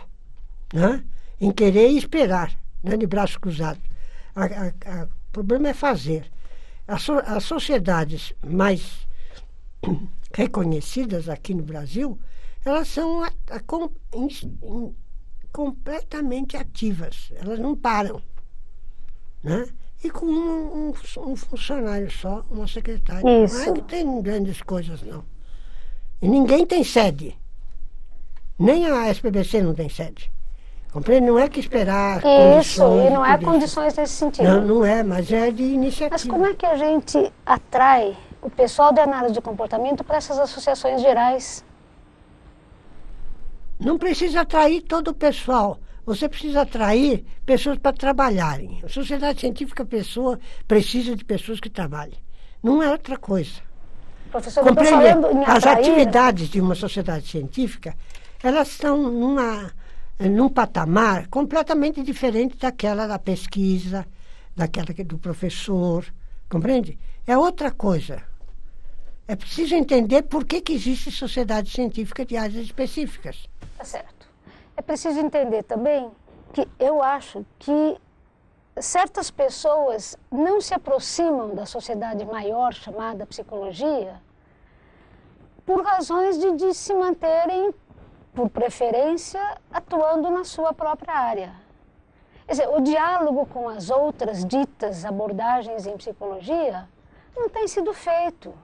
[SPEAKER 2] Né? Em querer e esperar, né? De braços cruzados. O problema é fazer. As sociedades mais reconhecidas aqui no Brasil, elas são completamente ativas. Elas não param. Né? E com um funcionário só, uma secretária.
[SPEAKER 3] Isso.
[SPEAKER 2] Não tem grandes coisas, não. E ninguém tem sede. Nem a SPBC não tem sede. Compreende? Não é que esperar condições.
[SPEAKER 3] Isso, e não é condições nesse sentido.
[SPEAKER 2] Não é, mas é de iniciativa.
[SPEAKER 3] Mas como é que a gente atrai o pessoal de análise de comportamento para essas associações gerais?
[SPEAKER 2] Não precisa atrair todo o pessoal. Você precisa atrair pessoas para trabalharem. A sociedade científica precisa de pessoas que trabalhem. Não é outra coisa.
[SPEAKER 3] Professor, eu estou falando em atrair...
[SPEAKER 2] As atividades de uma sociedade científica, elas estão num patamar completamente diferente daquela da pesquisa, daquela do professor, Compreende? É outra coisa. É preciso entender por que existe sociedade científica de áreas específicas.
[SPEAKER 3] Tá certo. É preciso entender também que eu acho que certas pessoas não se aproximam da sociedade maior chamada psicologia por razões de se manterem, por preferência, atuando na sua própria área. Quer dizer, o diálogo com as outras ditas abordagens em psicologia não tem sido feito.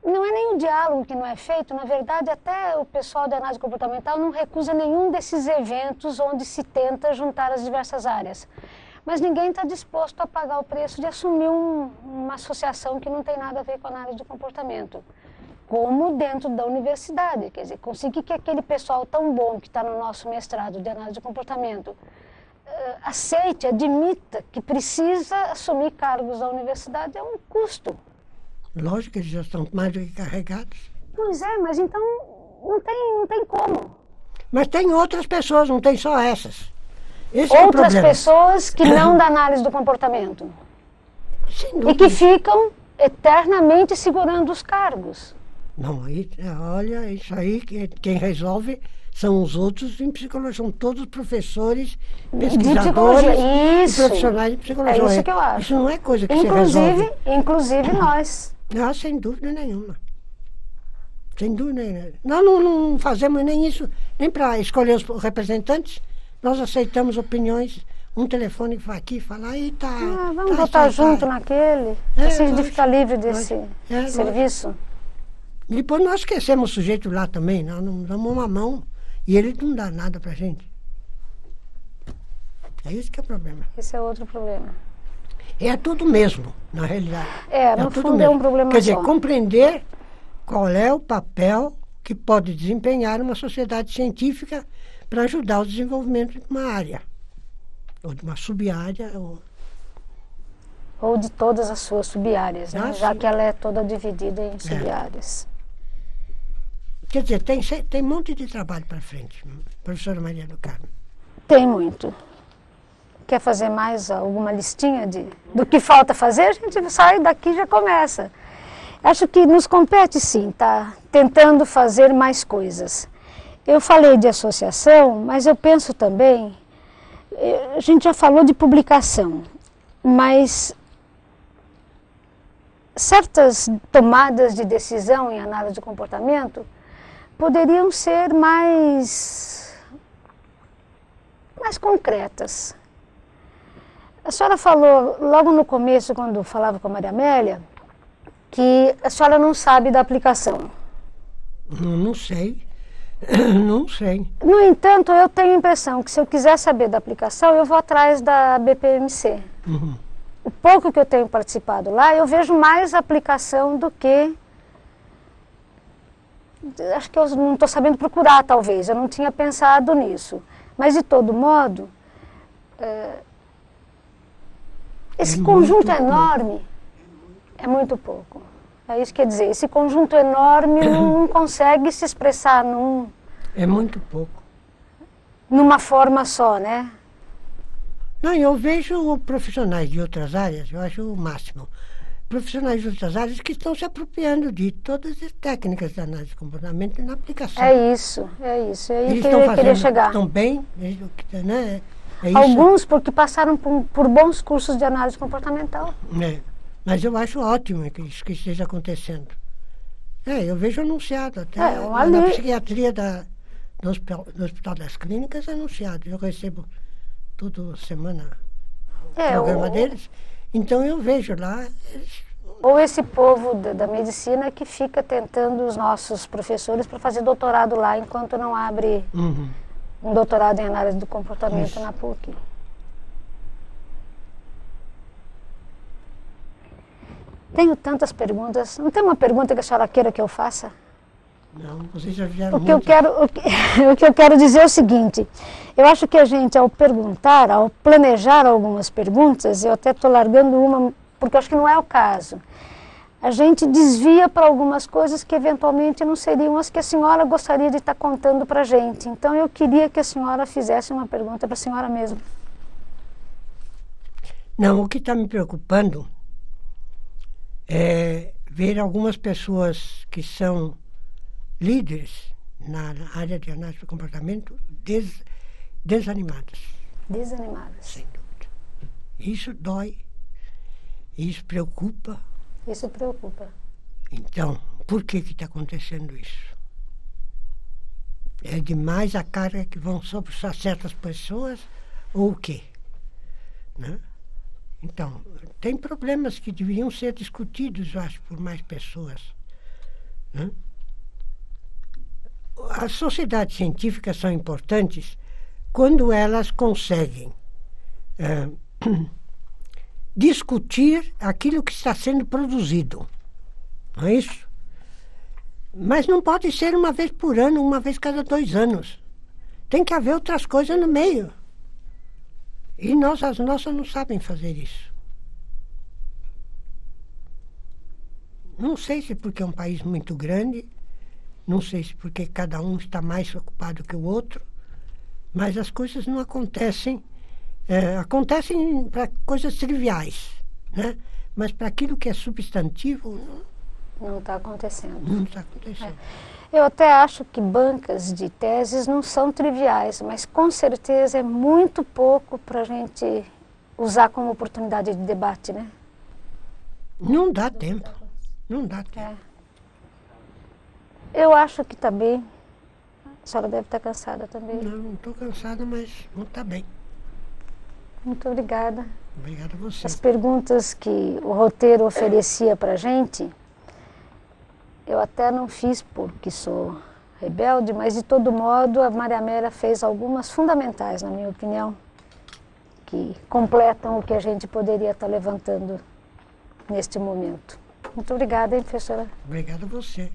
[SPEAKER 3] Não é nem o diálogo que não é feito, na verdade até o pessoal da análise comportamental não recusa nenhum desses eventos onde se tenta juntar as diversas áreas. Mas ninguém está disposto a pagar o preço de assumir uma associação que não tem nada a ver com a análise do comportamento. Como dentro da universidade, quer dizer, conseguir que aquele pessoal tão bom que está no nosso mestrado de análise de comportamento aceite, admita que precisa assumir cargos da universidade é um custo.
[SPEAKER 2] Lógico que eles já estão mais do que carregados.
[SPEAKER 3] Pois é, mas então não tem como.
[SPEAKER 2] Mas tem outras pessoas, não tem só essas. Esse é o
[SPEAKER 3] Outras
[SPEAKER 2] problema.
[SPEAKER 3] pessoas que não da análise do comportamento.
[SPEAKER 2] Sem
[SPEAKER 3] E
[SPEAKER 2] dúvida.
[SPEAKER 3] que ficam eternamente segurando os cargos.
[SPEAKER 2] Não, aí, olha, isso aí, quem resolve são os outros em psicologia, são todos professores, pesquisadores
[SPEAKER 3] psicologia, isso.
[SPEAKER 2] e profissionais de psicologia.
[SPEAKER 3] É isso que eu acho.
[SPEAKER 2] Isso não é coisa que se resolve.
[SPEAKER 3] Inclusive nós.
[SPEAKER 2] Ah, sem dúvida nenhuma. Sem dúvida nenhuma. Nós não fazemos nem isso, nem para escolher os representantes. Nós aceitamos opiniões, um telefone que vai aqui falar e tá.
[SPEAKER 3] Vamos votar junto naquele. Precisa de ficar livre desse serviço.
[SPEAKER 2] E depois nós esquecemos o sujeito lá também, nós não damos uma mão e ele não dá nada pra gente. É isso que é o problema.
[SPEAKER 3] Esse é outro problema.
[SPEAKER 2] É tudo mesmo, na realidade.
[SPEAKER 3] No
[SPEAKER 2] tudo
[SPEAKER 3] fundo
[SPEAKER 2] mesmo.
[SPEAKER 3] é um problema
[SPEAKER 2] Quer dizer,
[SPEAKER 3] só.
[SPEAKER 2] compreender qual é o papel que pode desempenhar uma sociedade científica para ajudar o desenvolvimento de uma área, ou de uma sub-área.
[SPEAKER 3] Ou de todas as suas sub-áreas, né? Já
[SPEAKER 2] sim.
[SPEAKER 3] que ela é toda dividida em sub-áreas.
[SPEAKER 2] Quer dizer, tem um monte de trabalho para frente, professora Maria do Carmo.
[SPEAKER 3] Tem muito. Quer fazer mais alguma listinha do que falta fazer? A gente sai daqui e já começa. Acho que nos compete sim, tá tentando fazer mais coisas. Eu falei de associação, mas eu penso também, a gente já falou de publicação, mas certas tomadas de decisão em análise de comportamento poderiam ser mais concretas. A senhora falou logo no começo, quando falava com a Maria Amélia, que a senhora não sabe da aplicação.
[SPEAKER 2] Não sei. Não sei.
[SPEAKER 3] No entanto, eu tenho a impressão que se eu quiser saber da aplicação, eu vou atrás da BPMC.
[SPEAKER 2] Uhum.
[SPEAKER 3] O pouco que eu tenho participado lá, eu vejo mais aplicação do que... Acho que eu não estou sabendo procurar, talvez. Eu não tinha pensado nisso. Mas, de todo modo, esse conjunto enorme é muito pouco. É isso que quer dizer. Esse conjunto enorme não consegue se expressar
[SPEAKER 2] É muito pouco.
[SPEAKER 3] numa forma só, né?
[SPEAKER 2] Não, eu vejo profissionais de outras áreas, eu acho o máximo. Profissionais de outras áreas que estão se apropriando de todas as técnicas de análise de comportamento na aplicação.
[SPEAKER 3] É isso. É aí
[SPEAKER 2] Eles
[SPEAKER 3] que eu queria chegar.
[SPEAKER 2] Estão bem, né? É isso.
[SPEAKER 3] Alguns porque passaram por bons cursos de análise comportamental.
[SPEAKER 2] Mas eu acho ótimo que isso que esteja acontecendo. Eu vejo anunciado até na psiquiatria do Hospital das Clínicas, anunciado. Eu recebo toda semana o programa deles. Então eu vejo lá...
[SPEAKER 3] Ou esse povo da medicina que fica tentando os nossos professores para fazer doutorado lá, enquanto não abre um doutorado em análise do comportamento na PUC. Tenho tantas perguntas. Não tem uma pergunta que a senhora queira que eu faça?
[SPEAKER 2] Não, vocês já fizeram
[SPEAKER 3] O que eu quero dizer é o seguinte, eu acho que a gente, ao perguntar, ao planejar algumas perguntas, eu até estou largando uma, porque eu acho que não é o caso, a gente desvia para algumas coisas que eventualmente não seriam as que a senhora gostaria de estar contando para a gente. Então eu queria que a senhora fizesse uma pergunta para a senhora mesma.
[SPEAKER 2] Não, o que está me preocupando ver algumas pessoas que são líderes na área de análise do comportamento desanimadas.
[SPEAKER 3] Desanimadas.
[SPEAKER 2] Sem dúvida. Isso dói, isso preocupa.
[SPEAKER 3] Isso preocupa.
[SPEAKER 2] Então, por que está acontecendo isso? É demais a carga que vão sobre só certas pessoas ou o quê? Né? Então, tem problemas que deveriam ser discutidos, eu acho, por mais pessoas. Né? As sociedades científicas são importantes quando elas conseguem discutir aquilo que está sendo produzido. Não é isso? Mas não pode ser uma vez por ano, uma vez cada 2 anos. Tem que haver outras coisas no meio. E as nossas não sabem fazer isso. Não sei se porque é um país muito grande, não sei se porque cada um está mais ocupado que o outro, mas as coisas não acontecem. Acontecem para coisas triviais, né? Mas para aquilo que é substantivo,
[SPEAKER 3] não está acontecendo.
[SPEAKER 2] Não está acontecendo.
[SPEAKER 3] Eu até acho que bancas de teses não são triviais, mas com certeza é muito pouco para a gente usar como oportunidade de debate, né?
[SPEAKER 2] Não dá tempo. Não dá tempo.
[SPEAKER 3] Eu acho que está bem. A senhora deve estar cansada também.
[SPEAKER 2] Não estou cansada, mas não está bem.
[SPEAKER 3] Muito obrigada.
[SPEAKER 2] Obrigado a você.
[SPEAKER 3] As perguntas que o roteiro oferecia para a gente, eu até não fiz porque sou rebelde, mas de todo modo a Maria Amélia fez algumas fundamentais, na minha opinião, que completam o que a gente poderia estar levantando neste momento. Muito obrigada, hein, professora?
[SPEAKER 2] Obrigado a você.